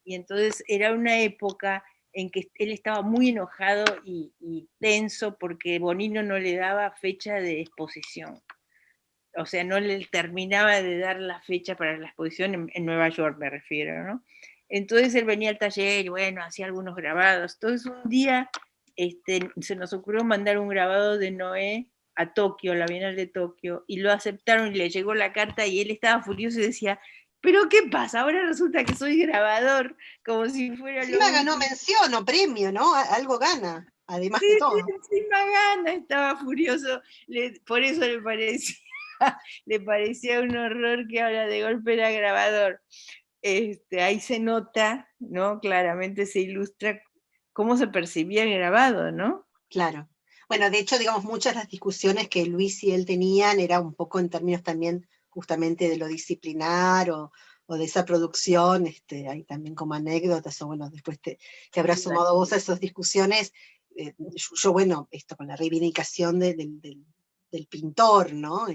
entonces era una época en que él estaba muy enojado y tenso porque Bonino no le daba fecha de exposición. O sea, no le terminaba de dar la fecha para la exposición en Nueva York, me refiero, ¿no? Entonces él venía al taller y bueno, hacía algunos grabados. Entonces un día se nos ocurrió mandar un grabado de Noé a Tokio, la Bienal de Tokio, y lo aceptaron y le llegó la carta y él estaba furioso y decía, ¿pero qué pasa? Ahora resulta que soy grabador, como si fuera encima ganó mención o premio, ¿no? Algo gana, además de todo. Sí, encima gana, estaba furioso, por eso le parecía un horror que ahora de golpe era grabador. Ahí se nota, ¿no? Claramente se ilustra cómo se percibía el grabado, ¿no? Claro. Bueno, de hecho, digamos, muchas de las discusiones que Luis y él tenían era un poco en términos también justamente de lo disciplinar o de esa producción, hay también como anécdotas, o bueno, después te habrás sumado vos a esas discusiones. Yo, bueno, esto con la reivindicación del pintor, ¿no?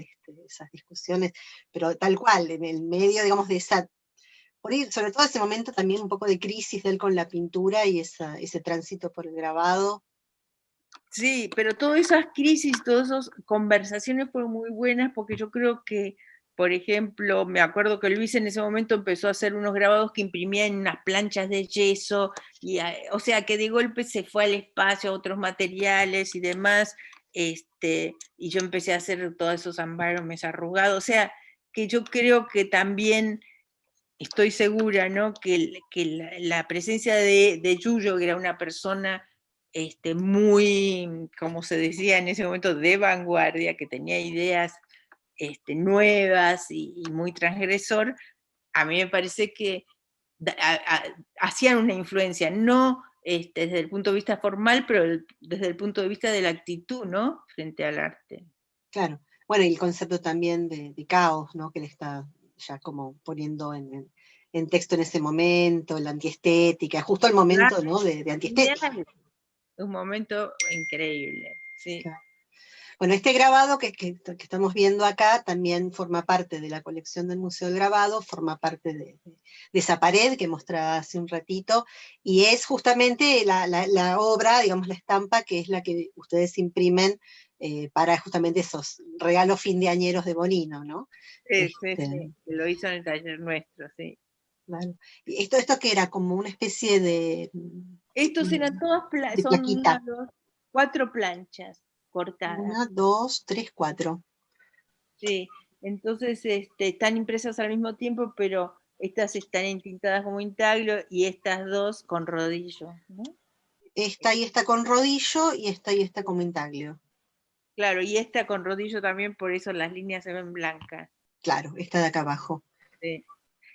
Esas discusiones, pero tal cual, en el medio, digamos, de esa, por ahí, sobre todo ese momento también un poco de crisis de él con la pintura y ese tránsito por el grabado. Sí, pero todas esas crisis, todas esas conversaciones fueron muy buenas porque yo creo que, por ejemplo, me acuerdo que Luis en ese momento empezó a hacer unos grabados que imprimía en unas planchas de yeso, o sea que de golpe se fue al espacio a otros materiales y demás, y yo empecé a hacer todos esos environments arrugados, o sea que yo creo que también estoy segura, ¿no? Que la presencia de Yuyo, que era una persona muy, como se decía en ese momento, de vanguardia, que tenía ideas nuevas y muy transgresor, a mí me parece que hacían una influencia, no desde el punto de vista formal, pero desde el punto de vista de la actitud, ¿no? Frente al arte. Claro. Bueno, y el concepto también de caos, ¿no? Que le está ya como poniendo en texto en ese momento, la antiestética, justo el momento, claro, ¿no? De antiestética. Un momento increíble, sí. Claro. Bueno, este grabado que estamos viendo acá también forma parte de la colección del Museo del Grabado, forma parte de esa pared que mostraba hace un ratito, y es justamente la obra, digamos, la estampa, que es la que ustedes imprimen para justamente esos regalos findeañeros de Bonino, ¿no? Sí, que lo hizo en el taller nuestro, sí. Claro. ¿Y esto que era? Como una especie Estos eran todas de son plaquita. 4 planchas cortadas. 1, 2, 3, 4. Sí, entonces están impresas al mismo tiempo, pero estas están entintadas como intaglio y estas 2 con rodillo, ¿no? Esta y esta con rodillo y esta como intaglio. Claro, y esta con rodillo también, por eso las líneas se ven blancas. Claro, esta de acá abajo. Sí.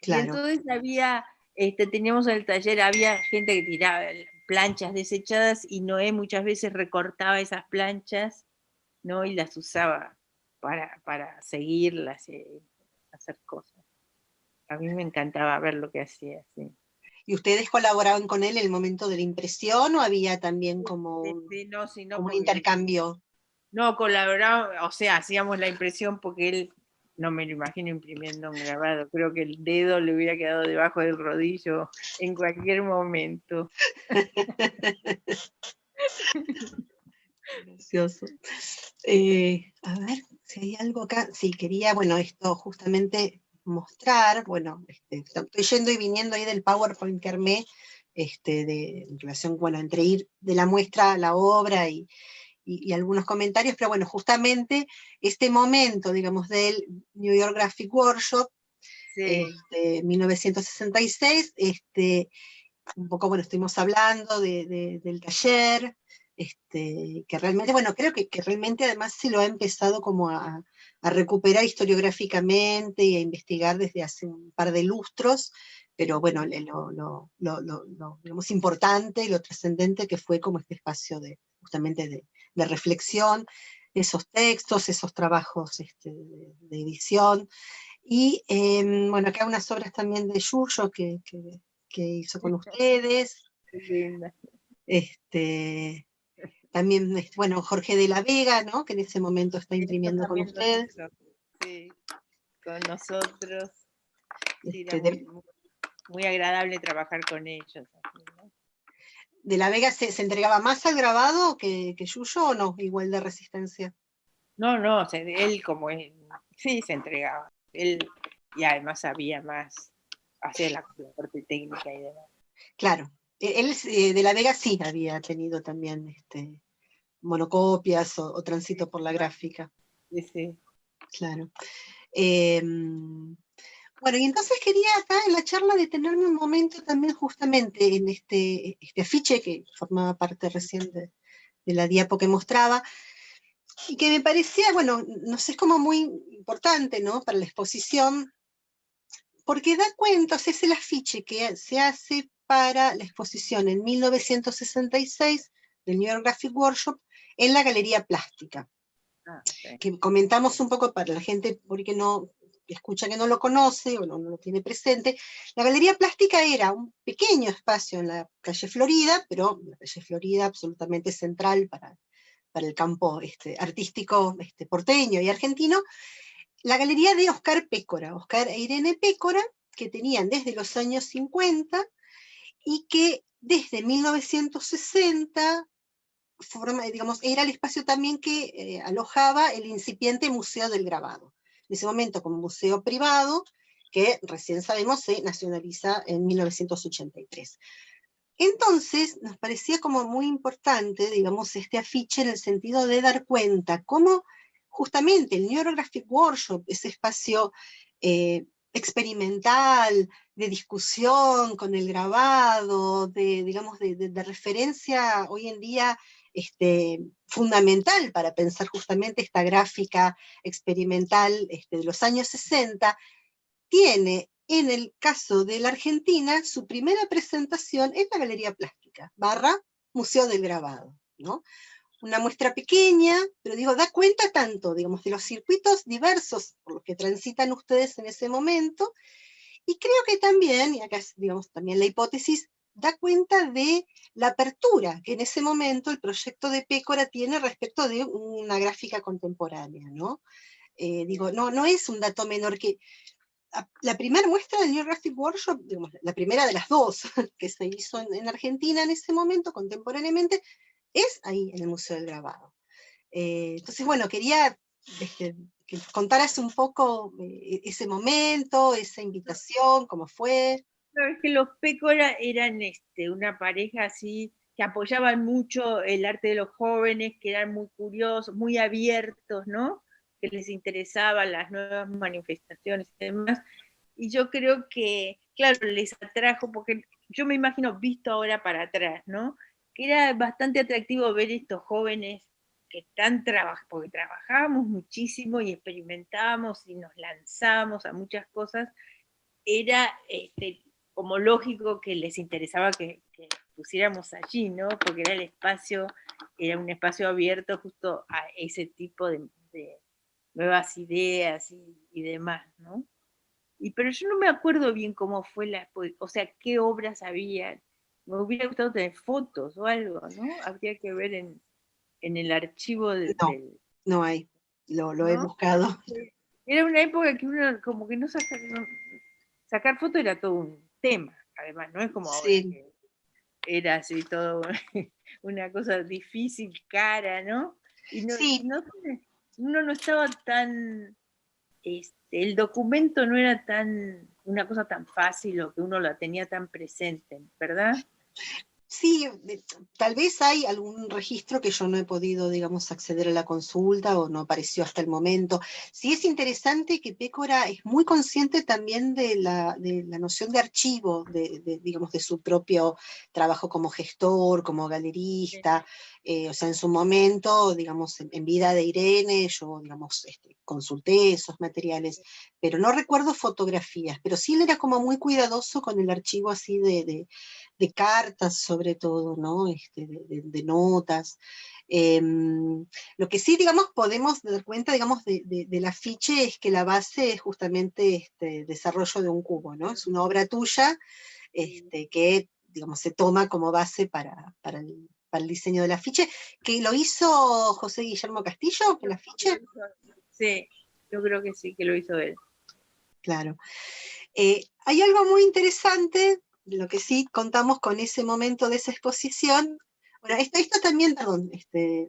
Y Claro. entonces teníamos en el taller, había gente que tiraba planchas desechadas y Noé muchas veces recortaba esas planchas, ¿no? Y las usaba para seguirlas y hacer cosas. A mí me encantaba ver lo que hacía, sí. ¿Y ustedes colaboraban con él en el momento de la impresión o había también como un intercambio? No, colaborábamos, o sea, hacíamos la impresión porque él, no me lo imagino imprimiendo un grabado, creo que el dedo le hubiera quedado debajo del rodillo en cualquier momento. Gracioso. A ver, si hay algo acá. Sí, quería, bueno, esto justamente mostrar, bueno, estoy yendo y viniendo ahí del PowerPoint que armé, en relación, bueno, entre ir de la muestra a la obra y algunos comentarios, pero bueno, justamente este momento, digamos, del New York Graphic Workshop, Sí. 1966, un poco, bueno, estuvimos hablando del taller, que realmente, bueno, creo que realmente además se lo ha empezado como a recuperar historiográficamente y a investigar desde hace un par de lustros, pero bueno, lo digamos, importante y lo trascendente que fue como este espacio justamente de reflexión, esos textos, esos trabajos de edición, y bueno, acá unas obras también de Yuyo que hizo con ustedes. Qué linda. También, bueno, Jorge de la Vega, ¿no? Que en ese momento está imprimiendo con ustedes. Sí, con nosotros. Sí, era De muy agradable trabajar con ellos. ¿No? la Vega se entregaba más al grabado que Yuyo, ¿o no? Igual de resistencia. No, él como él, sí se entregaba. Él, y además sabía más, hacía la parte técnica y demás. Claro, él de la Vega sí había tenido también monocopias o tránsito por la gráfica. Sí. Claro. Bueno, y entonces quería acá en la charla detenerme un momento también justamente en este afiche que formaba parte recién de la diapo que mostraba, y que me parecía, bueno, no sé, es como muy importante, ¿no?, para la exposición, porque da cuenta, o sea, es el afiche que se hace para la exposición en 1966 del New York Graphic Workshop en la Galería Plástica. Okay. Que comentamos un poco para la gente porque no escucha que no lo conoce o no lo tiene presente. La Galería Plástica era un pequeño espacio en la calle Florida, pero la calle Florida absolutamente central para el campo artístico porteño y argentino. La galería de Oscar Pécora, Oscar e Irene Pécora, que tenían desde los años 50 y que desde 1960 digamos, era el espacio también que alojaba el incipiente Museo del Grabado. En ese momento como museo privado, que recién sabemos se nacionaliza en 1983. Entonces, nos parecía como muy importante, digamos, este afiche en el sentido de dar cuenta cómo justamente el New York Graphic Workshop, ese espacio experimental, de discusión con el grabado, digamos, de referencia hoy en día fundamental para pensar justamente esta gráfica experimental de los años 60, tiene en el caso de la Argentina su primera presentación en la Galería Plástica, Museo del Grabado, ¿no? Una muestra pequeña, pero digo, da cuenta tanto, digamos, de los circuitos diversos por los que transitan ustedes en ese momento, y creo que también, y acá es, digamos, también la hipótesis, da cuenta de la apertura que en ese momento el proyecto de Pécora tiene respecto de una gráfica contemporánea, ¿no? Digo, no es un dato menor que la primera muestra del New Graphic Workshop, digamos, la primera de las dos que se hizo en Argentina en ese momento, contemporáneamente, es ahí en el Museo del Grabado. Entonces, bueno, quería que contaras un poco ese momento, esa invitación, cómo fue. Es que los Pécora eran una pareja así que apoyaban mucho el arte de los jóvenes, que eran muy curiosos, muy abiertos, ¿no? Que les interesaban las nuevas manifestaciones y demás. Y yo creo que, claro, les atrajo, porque yo me imagino visto ahora para atrás, ¿no? Que era bastante atractivo ver estos jóvenes que están trabajando, porque trabajábamos muchísimo y experimentábamos y nos lanzábamos a muchas cosas. Era como lógico que les interesaba que pusiéramos allí, ¿no? Porque era el espacio, era un espacio abierto justo a ese tipo de nuevas ideas y demás, ¿no? Pero yo no me acuerdo bien cómo fue o sea, qué obras había. Me hubiera gustado tener fotos o algo, ¿no? Habría que ver en el archivo No, no hay, lo he ¿no? buscado. Era una época que uno como que sacar fotos era todo un tema, además, no es como ahora Sí. que era así todo una cosa difícil, cara, ¿no? Sí, Uno no estaba tan, el documento no era una cosa tan fácil o que uno la tenía tan presente, ¿verdad? sí, tal vez hay algún registro que yo no he podido, digamos, acceder a la consulta o no apareció hasta el momento. Sí es interesante que Pécora es muy consciente también de la noción de archivo, digamos, de su propio trabajo como gestor, como galerista. O sea, en su momento, digamos, en vida de Irene, yo, digamos, consulté esos materiales, pero no recuerdo fotografías, pero sí él era como muy cuidadoso con el archivo así de cartas sobre todo, ¿no? De notas. Lo que sí, digamos, podemos dar cuenta, digamos, del afiche es que la base es justamente desarrollo de un cubo, ¿no? Es una obra tuya que, digamos, se toma como base para el diseño del afiche, que lo hizo José Guillermo Castillo, el afiche. Sí, yo creo que sí, que lo hizo él. Claro. Hay algo muy interesante, lo que sí contamos con ese momento de esa exposición. Bueno, esto también, perdón, Le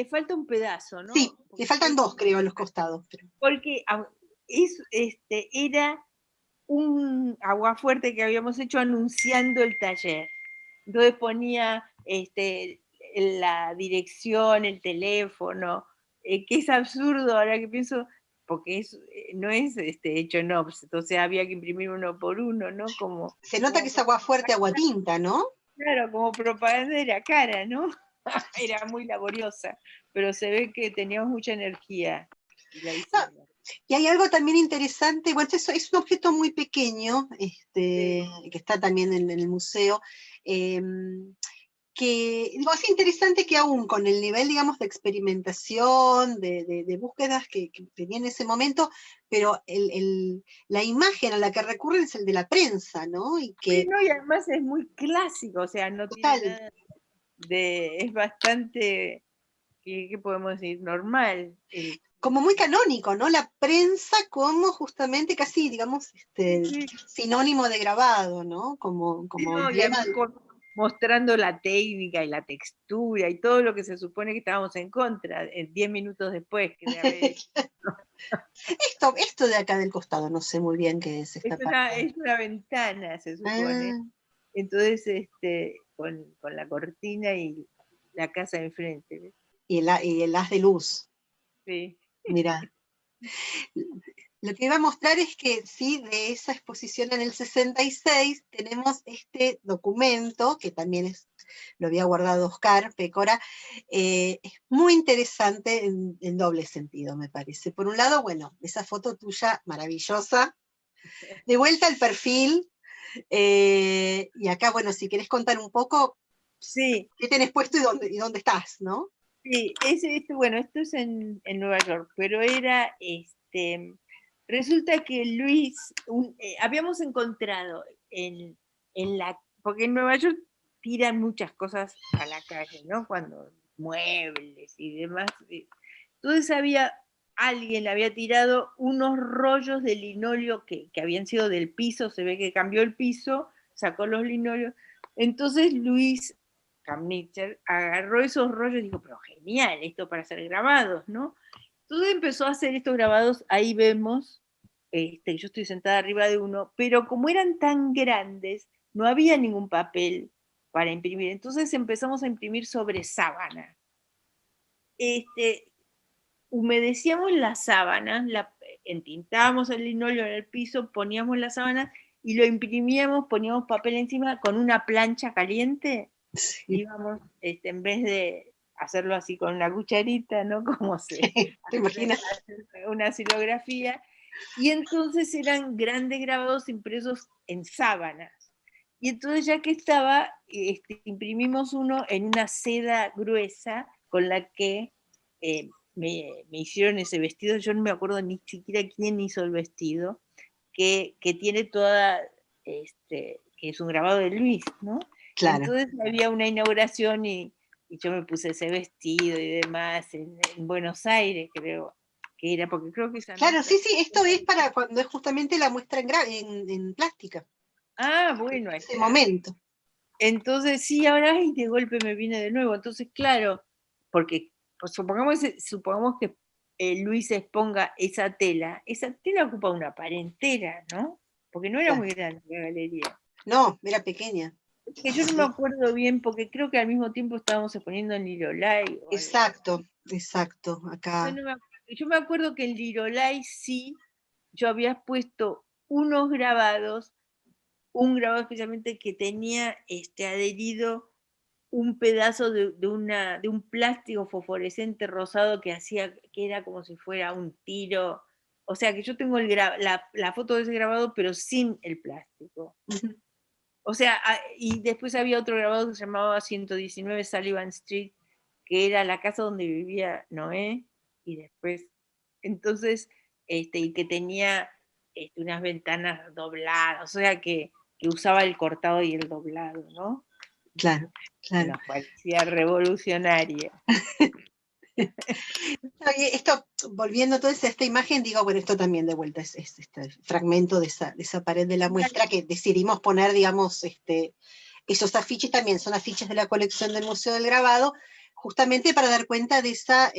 falta un pedazo, sí, ¿no? le faltan dos, creo, a los costados. Porque era un aguafuerte que habíamos hecho anunciando el taller. Entonces ponía la dirección, el teléfono, que es absurdo ahora que pienso, porque no es hecho en Ops, entonces había que imprimir uno por uno, ¿no? Se nota que es agua fuerte, agua tinta, ¿no? Claro, como propaganda de la cara, ¿no? Era muy laboriosa, pero se ve que teníamos mucha energía y la hicimos. Y hay algo también interesante, bueno, es un objeto muy pequeño, Sí. que está también en el museo, que digo, es interesante que aún con el nivel, digamos, de experimentación, de búsquedas que tenía en ese momento, pero la imagen a la que recurren es el de la prensa, ¿no? Y Sí, que, no, y además es muy clásico, o sea, no tiene total, nada es bastante, ¿qué podemos decir? Normal. como muy canónico, ¿no? La prensa como justamente casi, digamos, Sí, sinónimo de grabado, ¿no? sí, Como no, y emblema. además mostrando la técnica y la textura y todo lo que se supone que estábamos en contra 10 minutos después de haber hecho. Esto de acá del costado, no sé muy bien qué es esta parte. Es una ventana, se supone. Ah, Entonces, con la cortina y la casa enfrente, ¿ves? y el haz de luz, Sí. mira. Lo que iba a mostrar es que sí, de esa exposición en el 66 tenemos este documento, que también lo había guardado Oscar Pécora, es muy interesante en doble sentido, me parece. Por un lado, bueno, esa foto tuya maravillosa, de vuelta al perfil, y acá, bueno, si querés contar un poco Sí, qué tenés puesto y dónde estás, ¿no? sí, bueno, esto es en Nueva York, pero resulta que Luis, habíamos encontrado porque en Nueva York tiran muchas cosas a la calle, ¿no? Cuando muebles y demás. Entonces alguien le había tirado unos rollos de linóleo que habían sido del piso, se ve que cambió el piso, sacó los linoleos. Entonces Luis Kamnitzer agarró esos rollos y dijo, pero genial, esto para hacer grabados, ¿no? Entonces empezó a hacer estos grabados, ahí vemos, yo estoy sentada arriba de uno, pero como eran tan grandes, no había ningún papel para imprimir, entonces empezamos a imprimir sobre sábana. Humedecíamos las sábanas, entintábamos el linóleo en el piso, poníamos la sábana y lo imprimíamos, poníamos papel encima con una plancha caliente. Sí. Íbamos, en vez de hacerlo así con una cucharita, ¿no? Como ¿te imaginas? Una xilografía. Y entonces eran grandes grabados impresos en sábanas. Y entonces ya que estaba, imprimimos uno en una seda gruesa con la que me hicieron ese vestido. Yo no me acuerdo ni siquiera quién hizo el vestido, que tiene toda, que es un grabado de Luis, ¿no? Claro. Entonces había una inauguración y yo me puse ese vestido y demás en Buenos Aires, creo que era, porque creo que esa claro, nota... sí, esto es para cuando es justamente la muestra en plástica. Ah, bueno. En ese momento. Entonces, sí, ahora y de golpe me viene de nuevo. Entonces, claro, porque pues, supongamos que Luis exponga esa tela ocupa una pared entera, ¿no? Porque no era claro. Muy grande la galería. No, era pequeña. Que yo no me acuerdo bien, porque creo que al mismo tiempo estábamos exponiendo en Lirolai. Exacto, acá. Yo me acuerdo que en Lirolai sí, yo había puesto unos grabados, un grabado especialmente que tenía adherido un pedazo de un plástico fosforescente rosado que era como si fuera un tiro. O sea que yo tengo la foto de ese grabado, pero sin el plástico. Uh-huh. O sea, y después había otro grabado que se llamaba 119 Sullivan Street, que era la casa donde vivía Noé, y después, entonces, y que tenía unas ventanas dobladas, o sea que usaba el cortado y el doblado, ¿no? Claro. Nos parecía revolucionaria. Esto, volviendo entonces a esta imagen, digo, bueno, esto también de vuelta es este fragmento de esa pared de la muestra que decidimos poner, digamos, esos afiches también son afiches de la colección del Museo del Grabado, justamente para dar cuenta de esa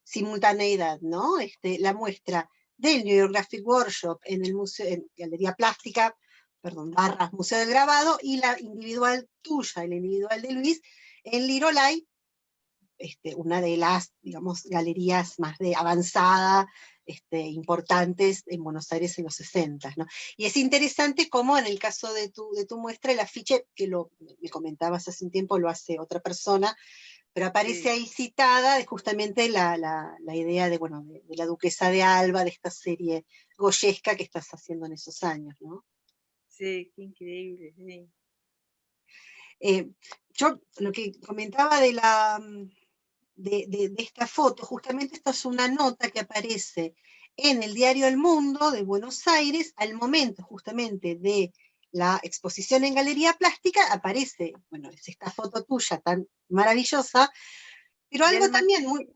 simultaneidad, ¿no? La muestra del New York Graphic Workshop en el museo, en Galería Plástica, / Museo del Grabado, y la individual tuya, el individual de Luis, en Lirolai, una de las, digamos, galerías más de avanzada, importantes en Buenos Aires en los 60, ¿no? Y es interesante cómo en el caso de tu muestra, el afiche, que me comentabas hace un tiempo, lo hace otra persona, pero aparece ahí citada justamente la idea de la Duquesa de Alba, de esta serie goyesca que estás haciendo en esos años, ¿no? Sí, qué increíble, sí. Yo lo que comentaba de esta foto, justamente esta es una nota que aparece en el diario El Mundo de Buenos Aires, al momento justamente de la exposición en Galería Plástica, aparece, bueno, es esta foto tuya tan maravillosa, pero algo también muy...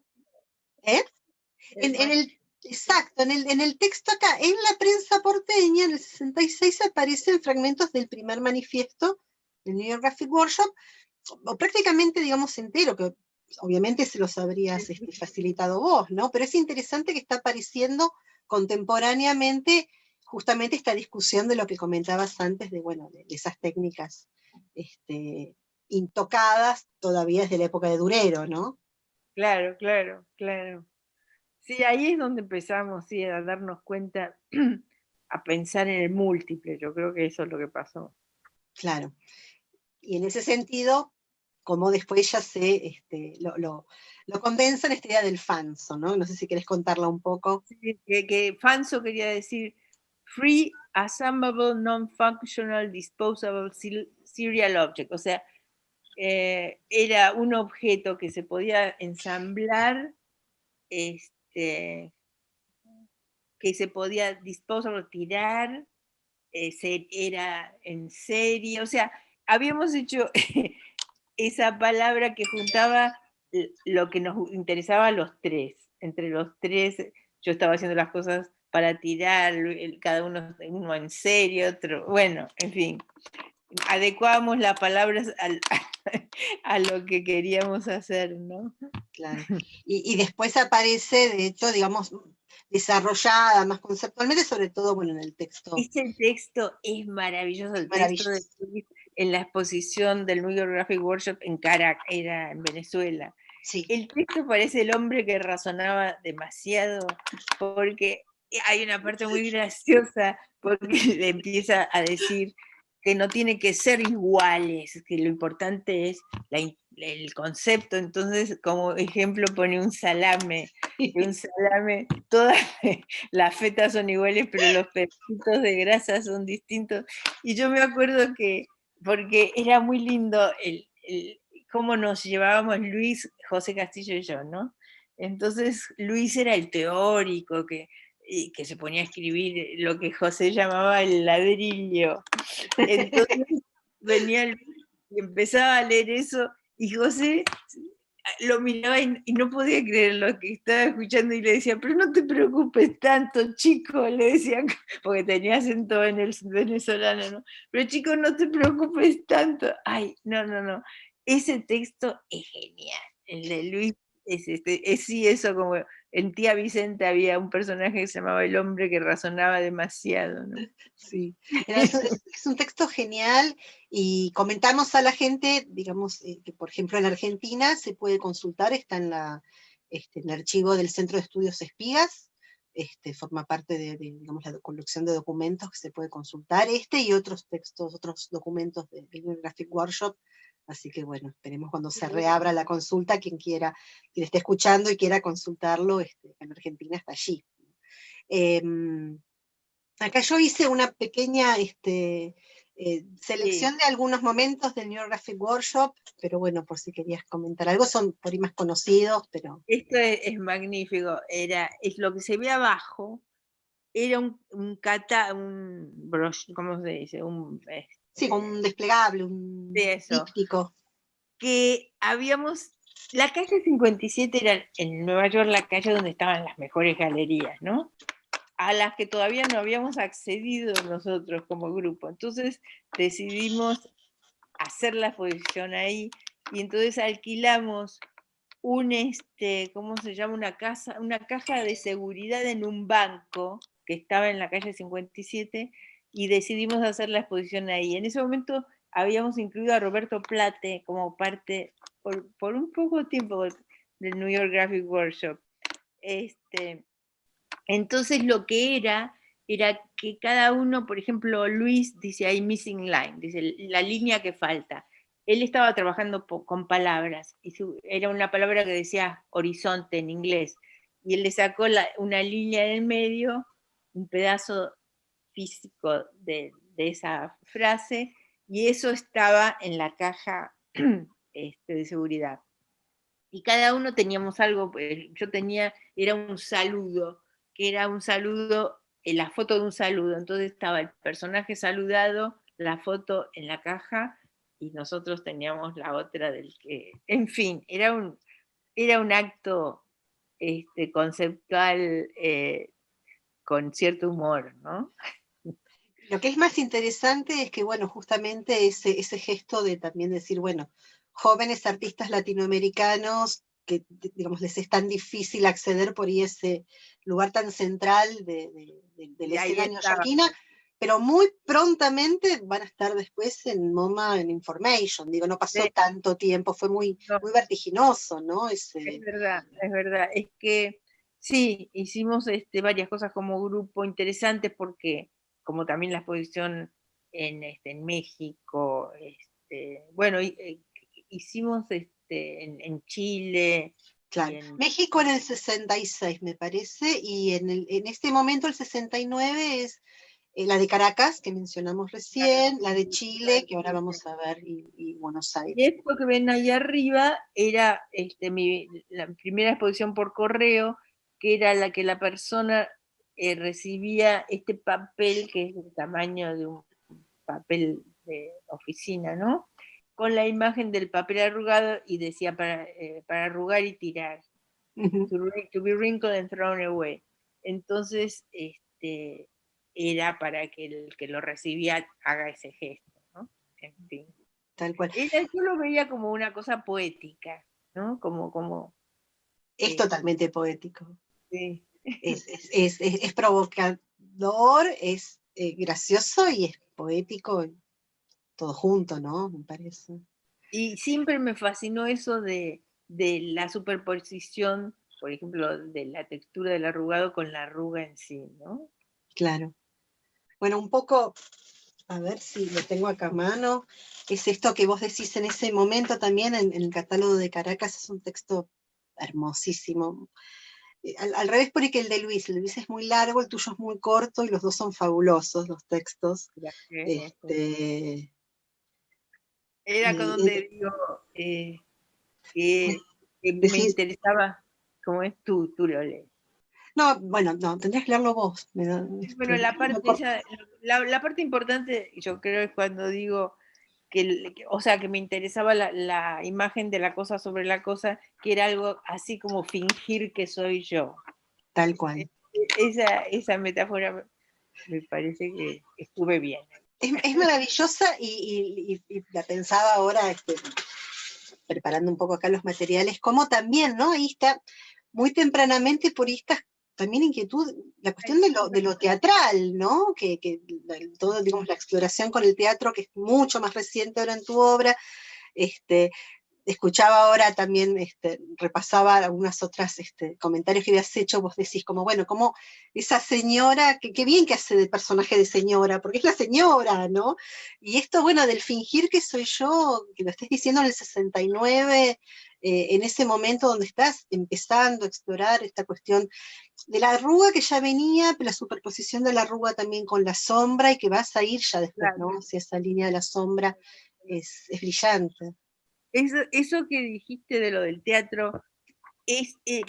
Exacto, en el texto acá, en la prensa porteña, en el 66 aparecen fragmentos del primer manifiesto del New York Graphic Workshop, o prácticamente, digamos, entero, que obviamente se los habrías facilitado vos, ¿no? Pero es interesante que está apareciendo contemporáneamente justamente esta discusión de lo que comentabas antes, de esas técnicas intocadas todavía desde la época de Durero, ¿no? Claro. Sí, ahí es donde empezamos, sí, a darnos cuenta, a pensar en el múltiple, yo creo que eso es lo que pasó. Claro. Y en ese sentido, como después ya lo condensa en esta idea del fanzo, ¿no? No sé si querés contarla un poco. Sí, que fanzo quería decir Free Assemblable Non-Functional Disposable Serial Object, o sea, era un objeto que se podía ensamblar, que se podía tirar, era en serie, o sea, habíamos hecho esa palabra que juntaba lo que nos interesaba a los tres. Entre los tres, yo estaba haciendo las cosas para tirar, cada uno en serio, otro, bueno, en fin, adecuábamos las palabras a lo que queríamos hacer, ¿no? Claro. Y después aparece, de hecho, digamos, desarrollada más conceptualmente, sobre todo, bueno, en el texto. Ese texto es maravilloso, el texto de Luis en la exposición del New York Graphic Workshop en Caracas, era en Venezuela. Sí. El texto parece el hombre que razonaba demasiado, porque hay una parte muy graciosa, porque le empieza a decir que no tiene que ser iguales, que lo importante es el concepto. Entonces, como ejemplo, pone un salame, que un salame, todas las fetas son iguales, pero los pedacitos de grasa son distintos. Y yo me acuerdo que, porque era muy lindo cómo nos llevábamos Luis, José Castillo y yo, ¿no? Entonces Luis era el teórico que se ponía a escribir lo que José llamaba el ladrillo. Entonces venía Luis y empezaba a leer eso, y José lo miraba y no podía creer lo que estaba escuchando, y le decía, pero no te preocupes tanto, chico, le decía, porque tenía acento en el venezolano, ¿no? Pero chico, no te preocupes tanto. Ay, no, no, no. Ese texto es genial. El de Luis es sí, eso, como en Tía Vicente había un personaje que se llamaba el hombre que razonaba demasiado, ¿no? Sí, es un texto genial, y comentamos a la gente, digamos, que por ejemplo en Argentina se puede consultar, está en el archivo del Centro de Estudios Espías, forma parte digamos, la colección de documentos que se puede consultar, y otros textos, otros documentos del Graphic Workshop. Así que bueno, esperemos cuando se reabra la consulta, quien esté escuchando y quiera consultarlo, en Argentina está allí. Acá yo hice una pequeña selección de algunos momentos del New York Graphic Workshop, pero bueno, por si querías comentar algo, son por ahí más conocidos, pero... Esto es magnífico, es lo que se ve abajo, era un ¿cómo se dice? Sí, con un desplegable, un eso, díptico. que la calle 57 era en Nueva York la calle donde estaban las mejores galerías, ¿no? A las que todavía no habíamos accedido nosotros como grupo. Entonces decidimos hacer la exposición ahí, y entonces alquilamos ¿cómo se llama? Una caja de seguridad en un banco que estaba en la calle 57, y decidimos hacer la exposición ahí. En ese momento habíamos incluido a Roberto Plate como parte, por un poco tiempo, del New York Graphic Workshop. Entonces lo que era que cada uno, por ejemplo, Luis dice ahí missing line, dice la línea que falta. Él estaba trabajando con palabras, y era una palabra que decía horizonte en inglés, y él le sacó una línea en el medio, un pedazo físico de esa frase, y eso estaba en la caja de seguridad. Y cada uno teníamos algo, pues, era un saludo, que era un saludo, la foto de un saludo. Entonces estaba el personaje saludado, la foto en la caja, y nosotros teníamos la otra del que, en fin, era un acto conceptual, con cierto humor, ¿no? Lo que es más interesante es que, bueno, justamente ese gesto de también decir, bueno, jóvenes artistas latinoamericanos que, digamos, les es tan difícil acceder por ahí ese lugar tan central de la escena neoyorquina, pero muy prontamente van a estar después en MoMA, en Information. Digo, no pasó tanto tiempo, fue muy vertiginoso, ¿no? Es verdad, es verdad. Es que sí, hicimos varias cosas como grupo interesantes, porque como también la exposición en México, bueno, hicimos en Chile. Claro. México en el 66, me parece, y en este momento el 69 es la de Caracas, que mencionamos recién, la de Chile, que ahora vamos a ver, y Buenos Aires. Y esto que ven ahí arriba era la primera exposición por correo, que era la que la persona recibía este papel que es del tamaño de un papel de oficina, ¿no? Con la imagen del papel arrugado y decía para arrugar y tirar. To be wrinkled and thrown away. Entonces, era para que el que lo recibía haga ese gesto, ¿no? En fin. Tal cual. Yo lo veía como una cosa poética, ¿no? Es totalmente poético. Sí. Es provocador, es gracioso y es poético, todo junto, ¿no? Me parece. Y siempre me fascinó eso de la superposición, por ejemplo, de la textura del arrugado con la arruga en sí, ¿no? Claro. Bueno, un poco, a ver si lo tengo acá a mano, es esto que vos decís en ese momento también en el catálogo de Caracas, es un texto hermosísimo. Al revés por que el de Luis es muy largo, el tuyo es muy corto y los dos son fabulosos los textos. Era con donde digo que me interesaba, como es tú lo lees. No, bueno, no, tendrías que leerlo vos. Bueno, la parte importante, yo creo, es cuando digo o sea, que me interesaba la imagen de la cosa sobre la cosa, que era algo así como fingir que soy yo. Tal cual. Esa metáfora me parece que estuve bien. Es maravillosa y la pensaba ahora, preparando un poco acá los materiales, como también, ¿no? Ahí está, muy tempranamente por esta también inquietud, la cuestión de lo teatral, ¿no? Que todo, digamos, la exploración con el teatro, que es mucho más reciente ahora en tu obra, escuchaba ahora también, repasaba algunas otras comentarios que habías hecho, vos decís como, bueno, como esa señora, qué bien que hace de personaje de señora, porque es la señora, ¿no? Y esto, bueno, del fingir que soy yo, que lo estés diciendo en el 69, en ese momento donde estás empezando a explorar esta cuestión de la arruga que ya venía, pero la superposición de la arruga también con la sombra y que vas a ir ya después, claro, ¿no? Hacia esa línea de la sombra es brillante. Eso que dijiste de lo del teatro,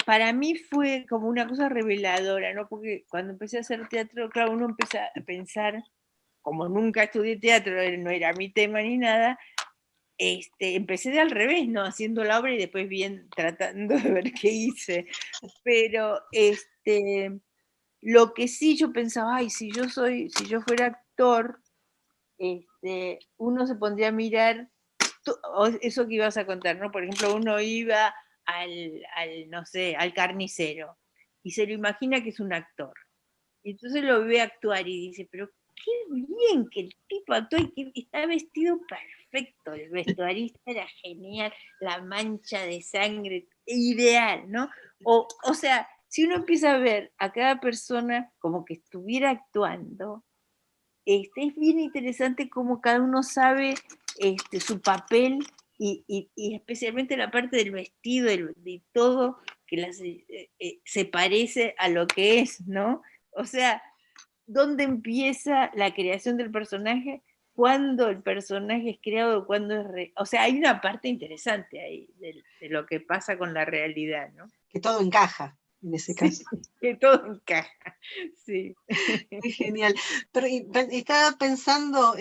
para mí fue como una cosa reveladora, ¿no? Porque cuando empecé a hacer teatro, claro, uno empieza a pensar, como nunca estudié teatro, no era mi tema ni nada, empecé de al revés, ¿no? Haciendo la obra y después bien tratando de ver qué hice. Pero lo que sí yo pensaba, ay, si yo fuera actor, uno se pondría a mirar eso que ibas a contar, ¿no? Por ejemplo, uno iba no sé, al carnicero y se lo imagina que es un actor. Y entonces lo ve actuar y dice, pero qué bien que el tipo actuó y que está vestido perfecto, el vestuarista era genial, la mancha de sangre, ideal, ¿no? O sea, si uno empieza a ver a cada persona como que estuviera actuando, es bien interesante cómo cada uno sabe su papel y especialmente la parte del vestido, de todo, que se parece a lo que es, ¿no? O sea, ¿dónde empieza la creación del personaje? ¿Cuándo el personaje es creado? ¿Cuándo es o sea, hay una parte interesante ahí de lo que pasa con la realidad, ¿no? Que todo encaja en ese caso. Que todo encaja, sí. Es genial. Pero estaba pensando,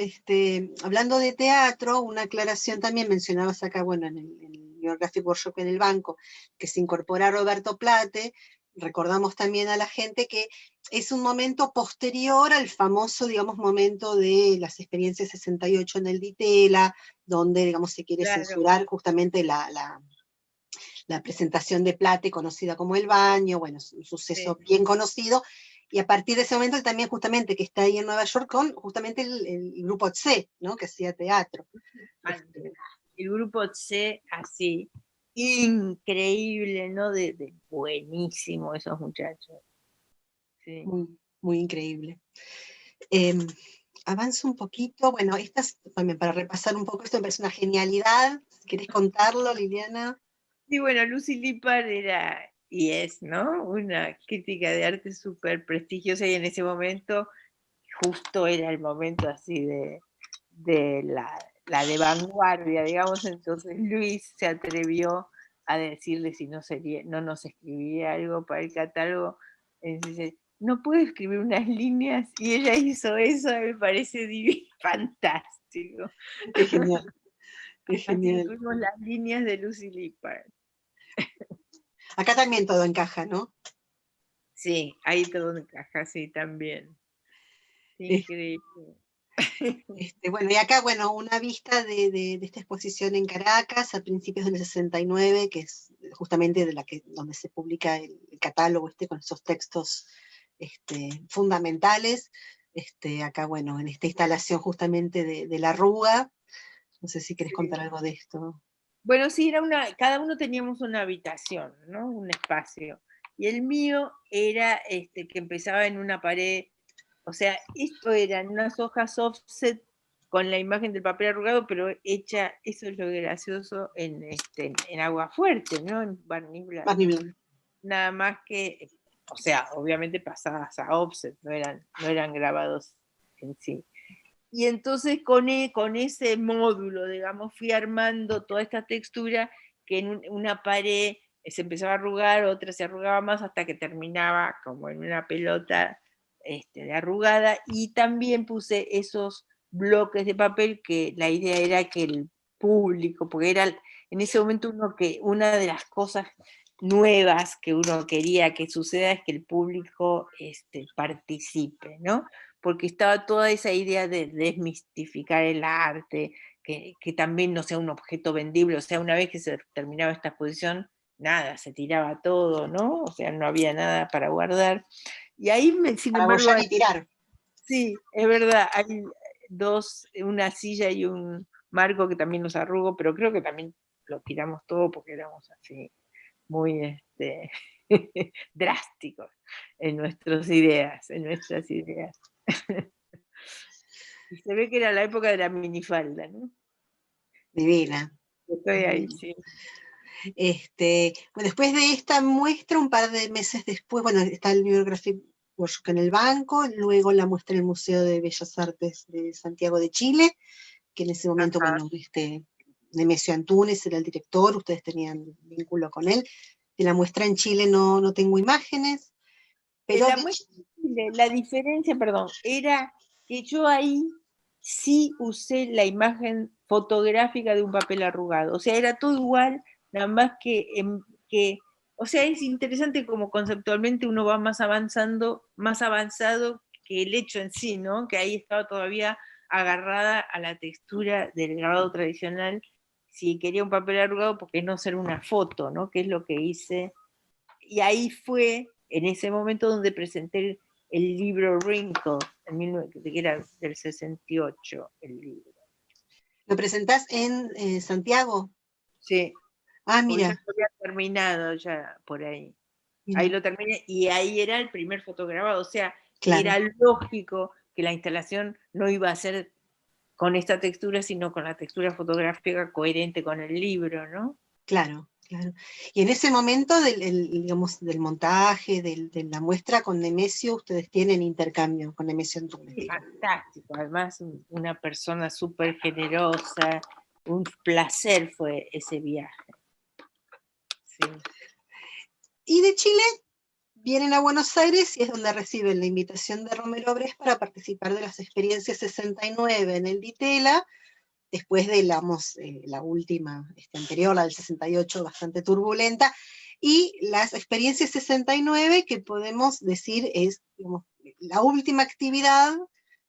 hablando de teatro, una aclaración también mencionabas acá, bueno, en el New York Graphic Workshop en el banco, que se incorpora Roberto Plate. Recordamos también a la gente que es un momento posterior al famoso, digamos, momento de las experiencias 68 en el Ditela, donde, digamos, se quiere censurar justamente la presentación de Plate, conocida como El Baño, bueno, es un suceso bien conocido, y a partir de ese momento él también justamente que está ahí en Nueva York con justamente el grupo Tse, ¿no? Que hacía teatro. El grupo Tse, así, increíble, ¿no? De buenísimo esos muchachos. Sí. Muy, muy increíble. Avanzo un poquito, bueno, estas también para repasar un poco, esto me parece una genialidad, si querés contarlo, Liliana. Sí, bueno, Lucy Lippard era y es, ¿no? Una crítica de arte súper prestigiosa y en ese momento justo era el momento así de la de vanguardia, digamos, entonces Luis se atrevió a decirle si no nos escribía algo para el catálogo, dice, no puedo escribir unas líneas, y ella hizo eso, me parece divino, fantástico. Qué genial, qué Así que genial. tuvimos las líneas de Lucy Lippard. Acá también todo encaja, ¿no? Sí, ahí todo encaja, sí, también. Increíble. Bueno, y acá, bueno, una vista de esta exposición en Caracas a principios del 69, que es justamente donde se publica el catálogo con esos textos fundamentales. Acá, bueno, en esta instalación justamente de la Arruga. No sé si querés contar algo de esto. Bueno, sí, cada uno teníamos una habitación, ¿no? Un espacio. Y el mío era que empezaba en una pared, o sea, esto eran unas hojas offset con la imagen del papel arrugado, pero hecha, eso es lo gracioso, en agua fuerte, ¿no? En barniz blanco. Nada más que, o sea, obviamente pasadas a offset, no eran grabados en sí. Y entonces con ese módulo, digamos, fui armando toda esta textura que en una pared se empezaba a arrugar, otra se arrugaba más hasta que terminaba como en una pelota de arrugada, y también puse esos bloques de papel que la idea era que el público, porque era en ese momento una de las cosas nuevas que uno quería que suceda es que el público participe, ¿no? Porque estaba toda esa idea de desmistificar el arte, que también no sea un objeto vendible, o sea, una vez que se terminaba esta exposición, nada, se tiraba todo, ¿no? O sea, no había nada para guardar. Y ahí, sin embargo, Para tirar. Sí, es verdad, hay una silla y un marco que también los arrugo, pero creo que también lo tiramos todo porque éramos así muy drásticos en nuestras ideas. Y se ve que era la época de la minifalda, ¿no? Divina. Estoy ahí, sí. Bueno, después de esta muestra, un par de meses después, bueno, está el Bibliographic Workshop en el banco, luego la muestra en el Museo de Bellas Artes de Santiago de Chile, que en ese momento, bueno, Nemesio Antunes era el director, ustedes tenían vínculo con él. De la muestra en Chile no tengo imágenes, pero la diferencia, perdón, era que yo ahí sí usé la imagen fotográfica de un papel arrugado, o sea, era todo igual, nada más o sea, es interesante como conceptualmente uno va más avanzado que el hecho en sí, ¿no? Que ahí estaba todavía agarrada a la textura del grabado tradicional, si quería un papel arrugado, porque no ser una foto, ¿no? Que es lo que hice. Y ahí fue, en ese momento, donde presenté el libro Wrinkle, que era del 68, el libro. ¿Lo presentás en Santiago? Sí. Ah, mira. Ya lo había terminado ya por ahí. Mira. Ahí lo terminé, y ahí era el primer fotograbado, o sea, Claro. era lógico que la instalación no iba a ser con esta textura, sino con la textura fotográfica coherente con el libro, ¿no? Claro, claro. Y en ese momento digamos, del montaje, de la muestra con Nemesio, ustedes tienen intercambio con Nemesio Antunes. Fantástico, además una persona súper generosa, un placer fue ese viaje. Sí. Y de Chile vienen a Buenos Aires y es donde reciben la invitación de Romero Bres para participar de las experiencias 69 en el Ditela, después de la última anterior, la del 68, bastante turbulenta, y las experiencias 69 que podemos decir es, digamos, la última actividad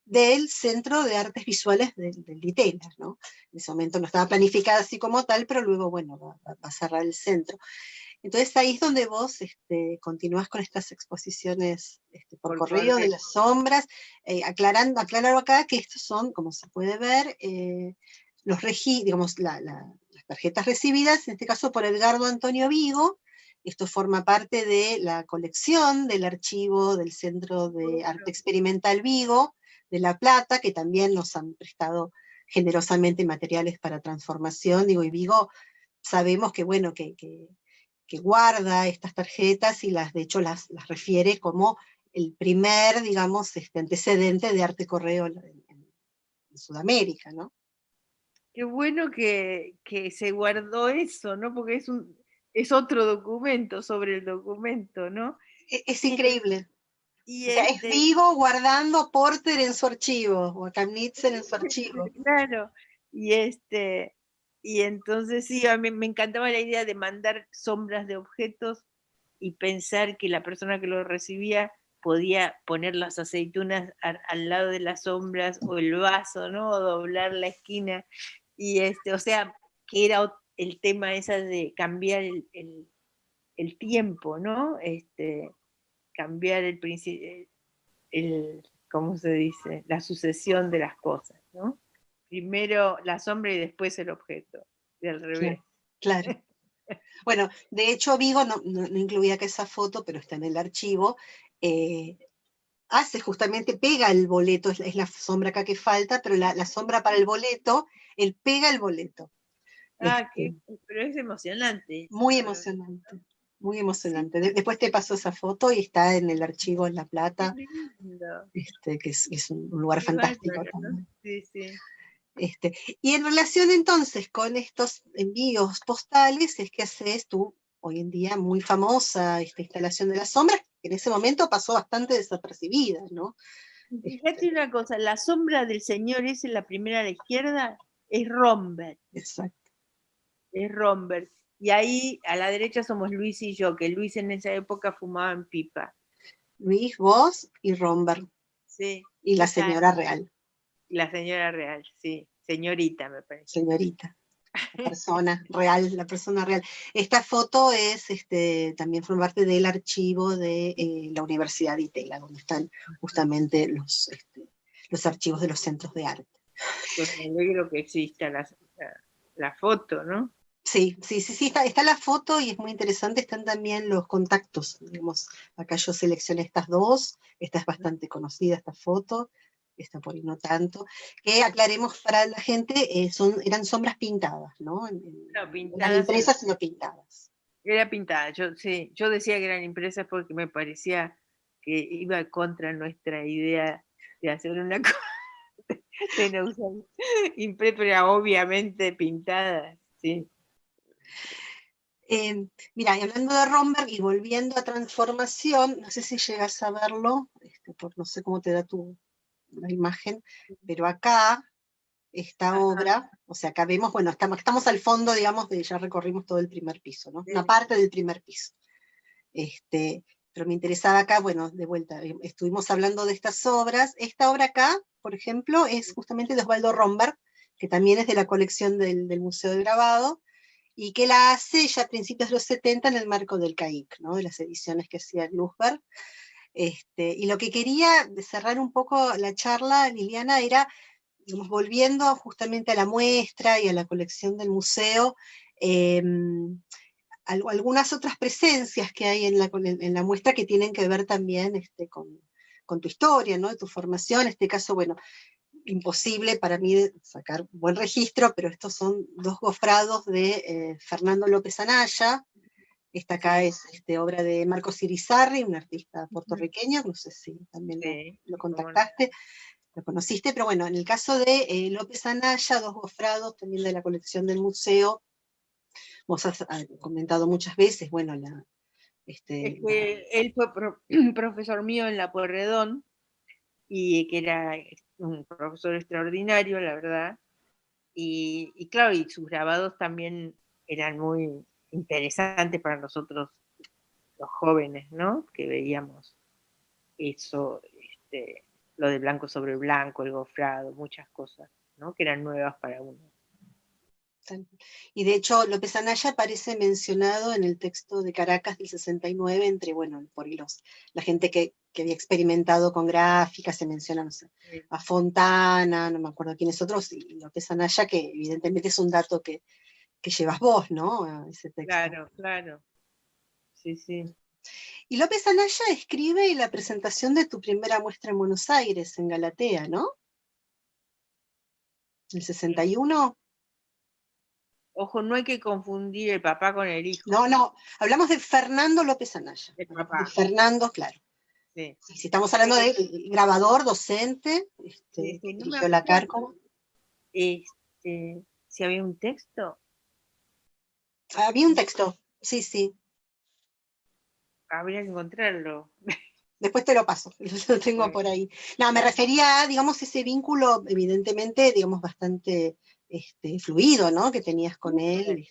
del Centro de Artes Visuales del Ditela, ¿no? En ese momento no estaba planificada así como tal, pero luego, bueno, va a cerrar el centro. Entonces ahí es donde vos continúas con estas exposiciones por correo de las sombras, aclaro acá que estos son, como se puede ver, digamos, las tarjetas recibidas, en este caso por Edgardo Antonio Vigo. Esto forma parte de la colección del archivo del Centro de Arte Experimental Vigo de La Plata, que también nos han prestado generosamente materiales para transformación. Digo, y Vigo sabemos que, bueno, que guarda estas tarjetas y de hecho las refiere como el primer, digamos, antecedente de arte correo en Sudamérica, ¿no? Qué bueno que se guardó eso, ¿no? Porque es otro documento sobre el documento, ¿no? Es increíble. Y O sea, es Vigo guardando a Porter en su archivo, o a Knitzen en su archivo. claro, y entonces sí, a mí me encantaba la idea de mandar sombras de objetos y pensar que la persona que lo recibía podía poner las aceitunas al lado de las sombras o el vaso, ¿no? O doblar la esquina. Y o sea, que era el tema esa de cambiar el tiempo, ¿no? Cambiar ¿cómo se dice? La sucesión de las cosas, ¿no? Primero la sombra y después el objeto, y al revés. Claro. Bueno, de hecho Vigo no incluía que esa foto, pero está en el archivo, hace justamente, pega el boleto, es la sombra acá que falta, pero la sombra para el boleto, él pega el boleto. Pero es emocionante. Muy emocionante, muy Sí, emocionante. Después te paso esa foto y está en el archivo en La qué Plata, lindo. que es un lugar Qué fantástico bárbaro, ¿no? también. Sí, sí. Y en relación entonces con estos envíos postales, es que haces tú hoy en día muy famosa esta instalación de las sombras, que en ese momento pasó bastante desapercibida, ¿no? Fíjate una cosa, la sombra del señor ese, la primera a la izquierda, es Romberg. Exacto. Es Romberg. Y ahí a la derecha somos Luis y yo, que Luis en esa época fumaba en pipa. Luis, vos y Romberg, Sí, y la esa es señora real, la señora real, sí, señorita me parece. señorita. La persona real. Esta foto es, también forma parte del archivo de la Universidad de Itela, donde están justamente los archivos de los centros de arte. Pues me alegro que exista la foto, ¿no? Sí, está la foto y es muy interesante, están también los contactos, digamos, acá yo seleccioné estas dos, esta es bastante conocida, esta foto, esta por ahí no tanto, que aclaremos para la gente, eran sombras pintadas, ¿no? No, No eran pintadas impresas, sino pintadas. era pintada, sí, yo decía que eran impresas porque me parecía que iba contra nuestra idea de hacer una cosa, de no usar impresa, obviamente pintada, sí. Mira, y hablando de Romberg y volviendo a Transformación, no sé si llegas a verlo, no sé cómo te da la imagen, pero acá, esta Ajá, obra, o sea, acá vemos, bueno, estamos al fondo, digamos, ya recorrimos todo el primer piso, ¿no? Una sí, parte del primer piso. Pero me interesaba acá, bueno, de vuelta, estuvimos hablando de estas obras. Esta obra acá, por ejemplo, es justamente de Osvaldo Romberg, que también es de la colección del Museo de Grabado, y que la hace ya a principios de los 70 en el marco del CAIC, ¿no? De las ediciones que hacía Luzberg. Y lo que quería cerrar un poco la charla, Liliana, era, digamos, volviendo justamente a la muestra y a la colección del museo, algunas otras presencias que hay en la muestra que tienen que ver también con tu historia, ¿no? De tu formación. En este caso, bueno, imposible para mí sacar buen registro, pero estos son dos gofrados de Fernando López Anaya. Esta acá sí, es obra de Marcos Irizarry, un artista puertorriqueño, no sé si también sí, lo cómo no. contactaste, lo conociste, pero bueno, en el caso de López Anaya, dos gofrados también de la colección del museo, vos has comentado muchas veces, bueno, Es que él fue profesor mío en la Pueyrredón y que era un profesor extraordinario, la verdad. Y claro, y sus grabados también eran muy interesantes para nosotros, los jóvenes, ¿no? Que veíamos eso, lo de blanco sobre blanco, el gofrado, muchas cosas, ¿no? Que eran nuevas para uno. Y de hecho, López Anaya aparece mencionado en el texto de Caracas del 69, entre, bueno, por la gente que había experimentado con gráficas, se menciona, no sé, Sí. a Fontana, no me acuerdo quiénes otros, y López Anaya, que evidentemente es un dato que llevas vos, ¿no? A ese texto. Claro, claro. Sí, sí. Y López Anaya escribe la presentación de tu primera muestra en Buenos Aires, en Galatea, ¿no? ¿El 61? Ojo, no hay que confundir el papá con el hijo. No, hablamos de Fernando López Anaya. El Hablamos de papá, Fernando, claro. sí. Si estamos hablando de grabador, docente, que No me dirigió la acuerdo Cárcova. si había un texto. Había un texto, sí. Habría que encontrarlo. Después te lo paso, lo tengo por ahí. No, me refería a, digamos, ese vínculo, evidentemente, digamos, bastante fluido, ¿no? Que tenías con él.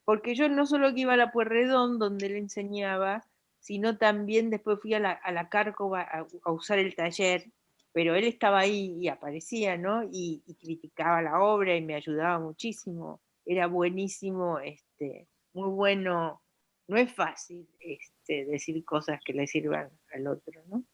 Porque yo no solo que iba a la Pueyrredón, donde él enseñaba, sino también después fui a la Cárcova a usar el taller, pero él estaba ahí y aparecía, ¿no? Y criticaba la obra y me ayudaba muchísimo. Era buenísimo, muy bueno. No es fácil decir cosas que le sirvan al otro, ¿no?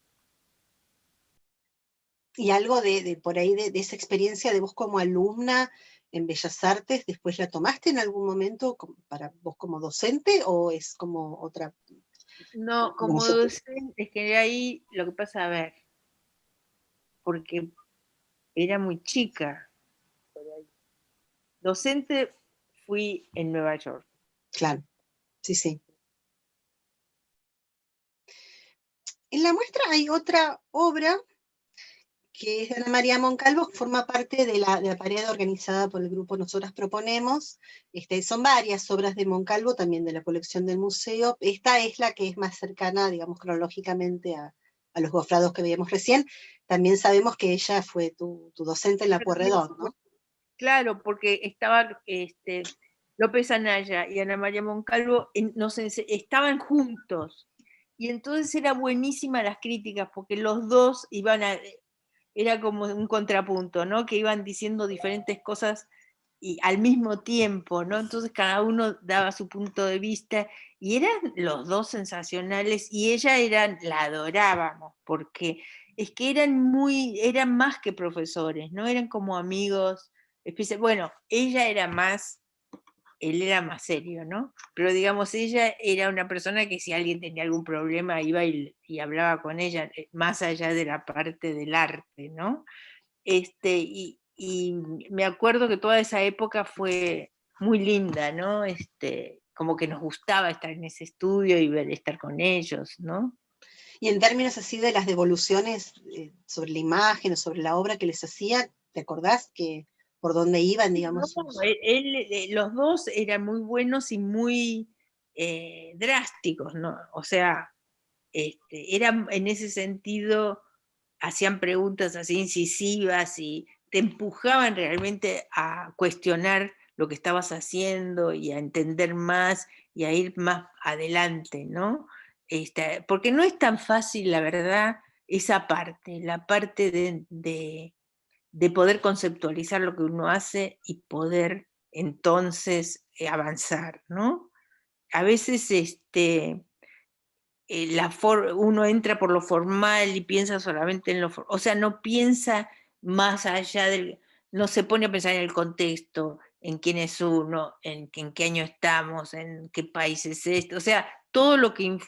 Y algo por ahí de esa experiencia de vos como alumna en Bellas Artes, ¿después la tomaste en algún momento para vos como docente o es como otra? No, como docente, es que ahí lo que pasa, a ver, porque era muy chica. Docente fui en Nueva York. Claro, sí, sí. En la muestra hay otra obra que es de Ana María Moncalvo, que forma parte de la pared organizada por el grupo Nosotras Proponemos. Son varias obras de Moncalvo, también de la colección del museo. Esta es la que es más cercana, digamos, cronológicamente a los gofrados que veíamos recién. También sabemos que ella fue tu docente en la Pueyrredón, ¿no? Claro, porque estaba López Anaya y Ana María Moncalvo, estaban juntos. Y entonces era buenísima las críticas, porque los dos era como un contrapunto, ¿no? Que iban diciendo diferentes cosas y al mismo tiempo, ¿no? Entonces cada uno daba su punto de vista y eran los dos sensacionales y la adorábamos, porque es que eran más que profesores, ¿no? Eran como amigos, bueno, él era más serio, ¿no? Pero digamos, ella era una persona que si alguien tenía algún problema iba y hablaba con ella, más allá de la parte del arte, ¿no? Y me acuerdo que toda esa época fue muy linda, ¿no? Como que nos gustaba estar en ese estudio y estar con ellos, ¿no? Y en términos así de las devoluciones sobre la imagen o sobre la obra que les hacía, ¿te acordás que por dónde iban, digamos? No, los dos eran muy buenos y muy drásticos, ¿no? O sea, eran en ese sentido, hacían preguntas así incisivas y te empujaban realmente a cuestionar lo que estabas haciendo y a entender más y a ir más adelante, ¿no? Porque no es tan fácil, la verdad, esa parte, la parte de poder conceptualizar lo que uno hace y poder entonces avanzar, ¿no? A veces uno entra por lo formal y piensa solamente en o sea, no piensa más allá no se pone a pensar en el contexto, en quién es uno, en qué año estamos, en qué país es esto, o sea, todo lo que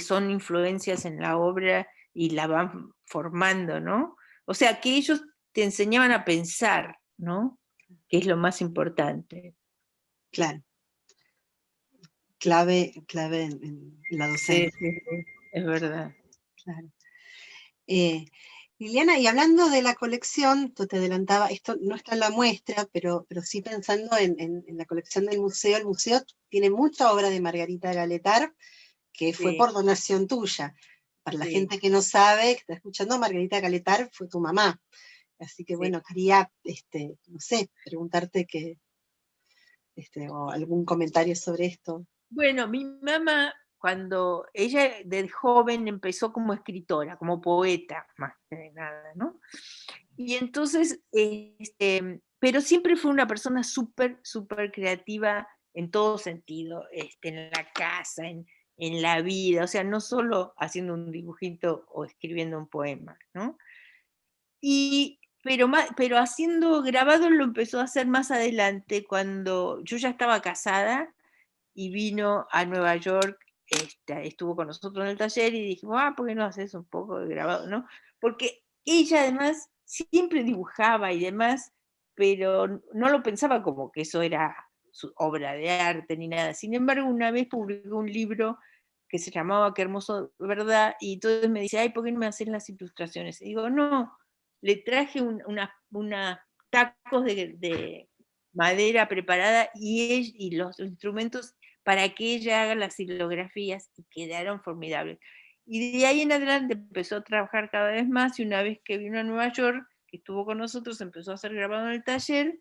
son influencias en la obra y la van formando, ¿no? O sea, que ellos te enseñaban a pensar, ¿no? Que es lo más importante. Claro. Clave en la docencia. Sí, sí, sí, es verdad. Claro. Liliana, y hablando de la colección, tú te adelantaba, esto no está en la muestra, pero sí pensando en la colección del museo, el museo tiene mucha obra de Margarita Galetar, que fue Sí, por donación tuya. Para la sí, gente que no sabe, que está escuchando, Margarita Galetar fue tu mamá. Así que sí. bueno, quería, no sé, preguntarte o algún comentario sobre esto. Bueno, mi mamá, cuando ella de joven empezó como escritora, como poeta, más que nada, ¿no? Y entonces, pero siempre fue una persona súper, súper creativa en todo sentido, en la casa, en la vida, o sea, no solo haciendo un dibujito o escribiendo un poema, ¿no? Pero haciendo grabado lo empezó a hacer más adelante, cuando yo ya estaba casada y vino a Nueva York, estuvo con nosotros en el taller y dijimos, ¿por qué no haces un poco de grabado, no? Porque ella además siempre dibujaba y demás, pero no lo pensaba como que eso era su obra de arte ni nada. Sin embargo, una vez publicó un libro que se llamaba Qué hermoso, ¿verdad? Y entonces me dice, ¿por qué no me haces las ilustraciones? Y digo, no, le traje unos tacos de madera preparada y los instrumentos para que ella haga las silografías y quedaron formidables. Y de ahí en adelante empezó a trabajar cada vez más, y una vez que vino a Nueva York, que estuvo con nosotros, empezó a ser grabado en el taller,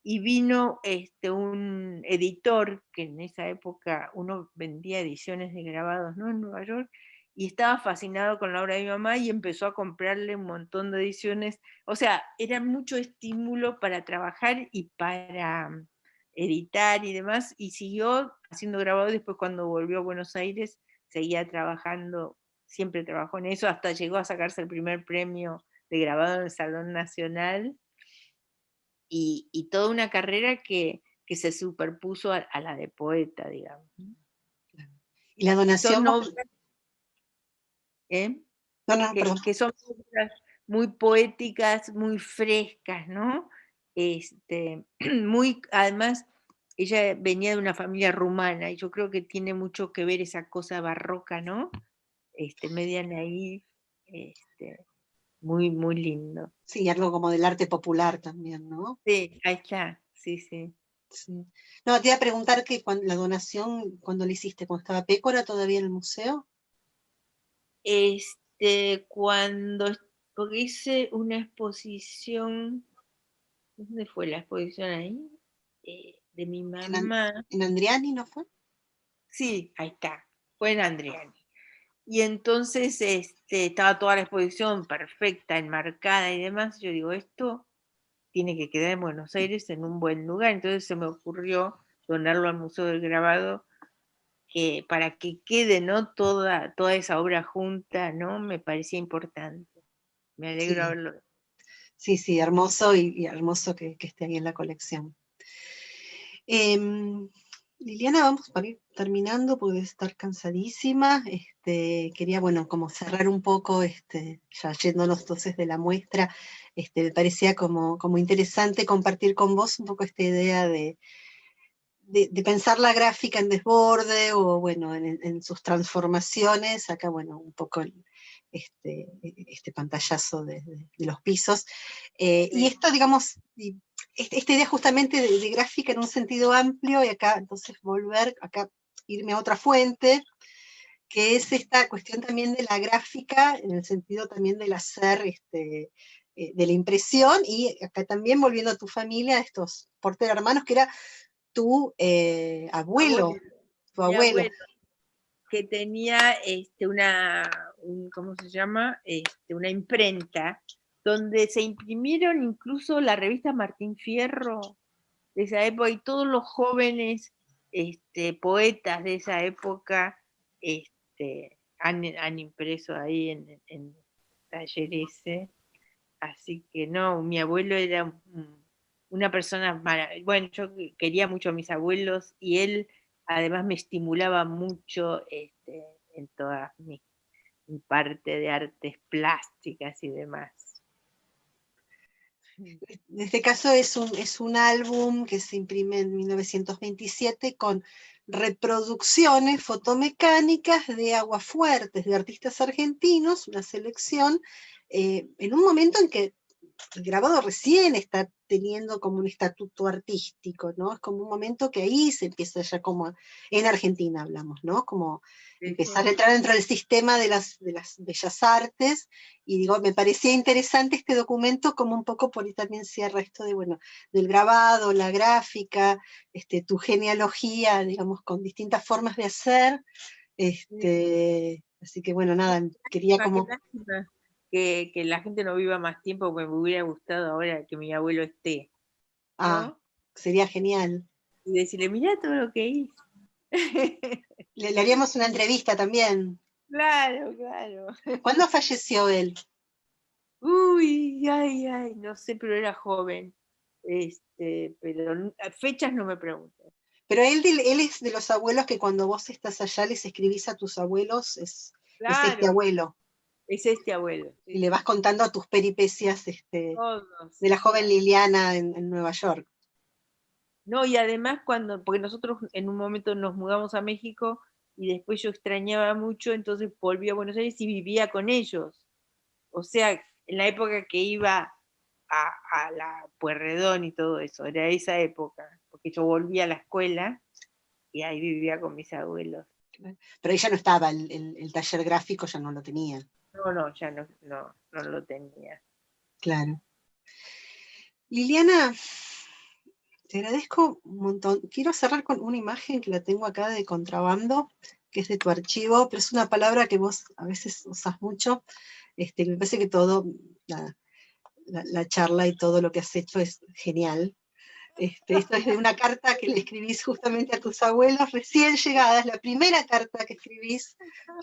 y vino un editor, que en esa época uno vendía ediciones de grabados, ¿no?, en Nueva York, y estaba fascinado con la obra de mi mamá y empezó a comprarle un montón de ediciones. O sea, era mucho estímulo para trabajar y para editar y demás, y siguió haciendo grabados. Después, cuando volvió a Buenos Aires, seguía trabajando, siempre trabajó en eso, hasta llegó a sacarse el primer premio de grabado en el Salón Nacional, y toda una carrera que se superpuso a la de poeta, digamos. Y la Y son donación, obras, ¿eh? no, no, perdón. que son obras muy poéticas, muy frescas, ¿no? Muy, además, ella venía de una familia rumana, y yo creo que tiene mucho que ver esa cosa barroca, ¿no? Media naif, muy, muy lindo. Sí, algo como del arte popular también, ¿no? Sí, ahí está, sí, sí. Sí. No, te iba a preguntar que la donación, cuando la hiciste, cuando estaba Pécora todavía en el museo. Cuando, porque hice una exposición, ¿dónde fue la exposición ahí? De mi mamá. ¿En Andriani no fue? Sí, ahí está, fue en Andriani. Y entonces estaba toda la exposición perfecta, enmarcada y demás. Yo digo, esto tiene que quedar en Buenos Aires en un buen lugar. Entonces se me ocurrió donarlo al Museo del Grabado, para que quede, ¿no?, toda esa obra junta, ¿no? Me parecía importante. Me alegro Sí, haberlo. sí, sí, hermoso y hermoso que esté ahí en la colección. Liliana, vamos para ir terminando, porque debe estar cansadísima. Quería, bueno, como cerrar un poco, ya yéndonos entonces de la muestra, me parecía como interesante compartir con vos un poco esta idea de pensar la gráfica en desborde, o bueno, en sus transformaciones. Acá, bueno, un poco este pantallazo de los pisos. Y esto, digamos, esta idea justamente de gráfica en un sentido amplio, y acá entonces irme a otra fuente, que es esta cuestión también de la gráfica, en el sentido también del hacer, de la impresión, y acá también volviendo a tu familia, estos Porter hermanos, que era tu abuelo, tu Mi abuelo. abuelo, que tenía ¿cómo se llama? Una imprenta donde se imprimieron incluso la revista Martín Fierro de esa época, y todos los jóvenes poetas de esa época han impreso ahí en el taller ese. Así que no, mi abuelo era una persona maravillosa. Bueno, yo quería mucho a mis abuelos, y él además me estimulaba mucho en toda mi parte de artes plásticas y demás. En este caso es un álbum que se imprime en 1927 con reproducciones fotomecánicas de Aguafuertes, de artistas argentinos, una selección, en un momento en que el grabado recién está teniendo como un estatuto artístico, ¿no? Es como un momento que ahí se empieza ya, como en Argentina hablamos, ¿no? Como empezar a entrar dentro del sistema de las bellas artes. Y digo, me parecía interesante este documento, como un poco por ahí también cierra esto de, bueno, del grabado, la gráfica, tu genealogía, digamos, con distintas formas de hacer. Así que bueno, nada, quería como... Que la gente no viva más tiempo, porque me hubiera gustado ahora que mi abuelo esté, ¿no? Sería genial. Y decirle, mirá todo lo que hizo. Le haríamos una entrevista también. Claro, claro. ¿Cuándo falleció él? Uy, ay, no sé, pero era joven. Pero fechas no me preguntan. Pero él es de los abuelos que cuando vos estás allá les escribís a tus abuelos, es este Claro, abuelo. es este abuelo. Y le vas contando a tus peripecias de Todos, la joven claro. Liliana en Nueva York. No, y además porque nosotros en un momento nos mudamos a México, y después yo extrañaba mucho, entonces volví a Buenos Aires y vivía con ellos. O sea, en la época que iba a la Pueyrredón y todo eso, era esa época, porque yo volví a la escuela y ahí vivía con mis abuelos. Pero ella no estaba, el taller gráfico ya no lo tenía. No, ya no lo tenía. Claro. Liliana, te agradezco un montón. Quiero cerrar con una imagen que la tengo acá de contrabando, que es de tu archivo, pero es una palabra que vos a veces usás mucho. Me parece que todo, la charla y todo lo que has hecho es genial. Esto es de una carta que le escribís justamente a tus abuelos recién llegadas, la primera carta que escribís,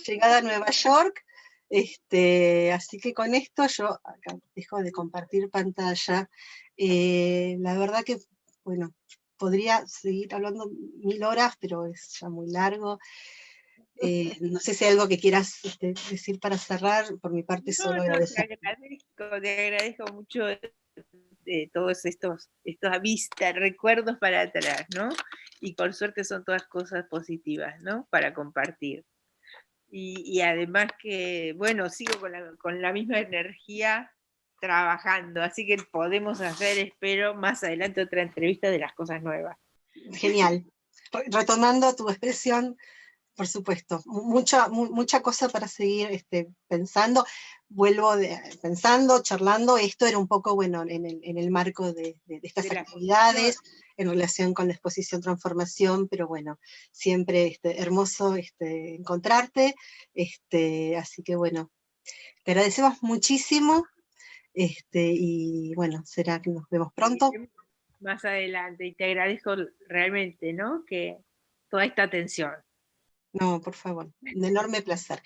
llegada a Nueva York. Así que con esto yo acá dejo de compartir pantalla. La verdad que, bueno, podría seguir hablando 1000 horas, pero es ya muy largo. No sé si hay algo que quieras decir para cerrar. Por mi parte, solo agradecer. Te agradezco mucho de todos estos recuerdos para atrás, ¿no? Y por suerte son todas cosas positivas, ¿no? Para compartir. Y además que, bueno, sigo con la misma energía trabajando, así que podemos hacer, espero, más adelante otra entrevista de las cosas nuevas. Genial. Retomando tu expresión, por supuesto, mucha cosa para seguir pensando. Vuelvo pensando, charlando, esto era un poco, bueno, en el marco de estas actividades, en relación con la exposición Transformación, pero bueno, siempre hermoso encontrarte, así que bueno, te agradecemos muchísimo, y bueno, será que nos vemos pronto. Más adelante, y te agradezco realmente, ¿no? Que toda esta atención. No, por favor, un enorme placer.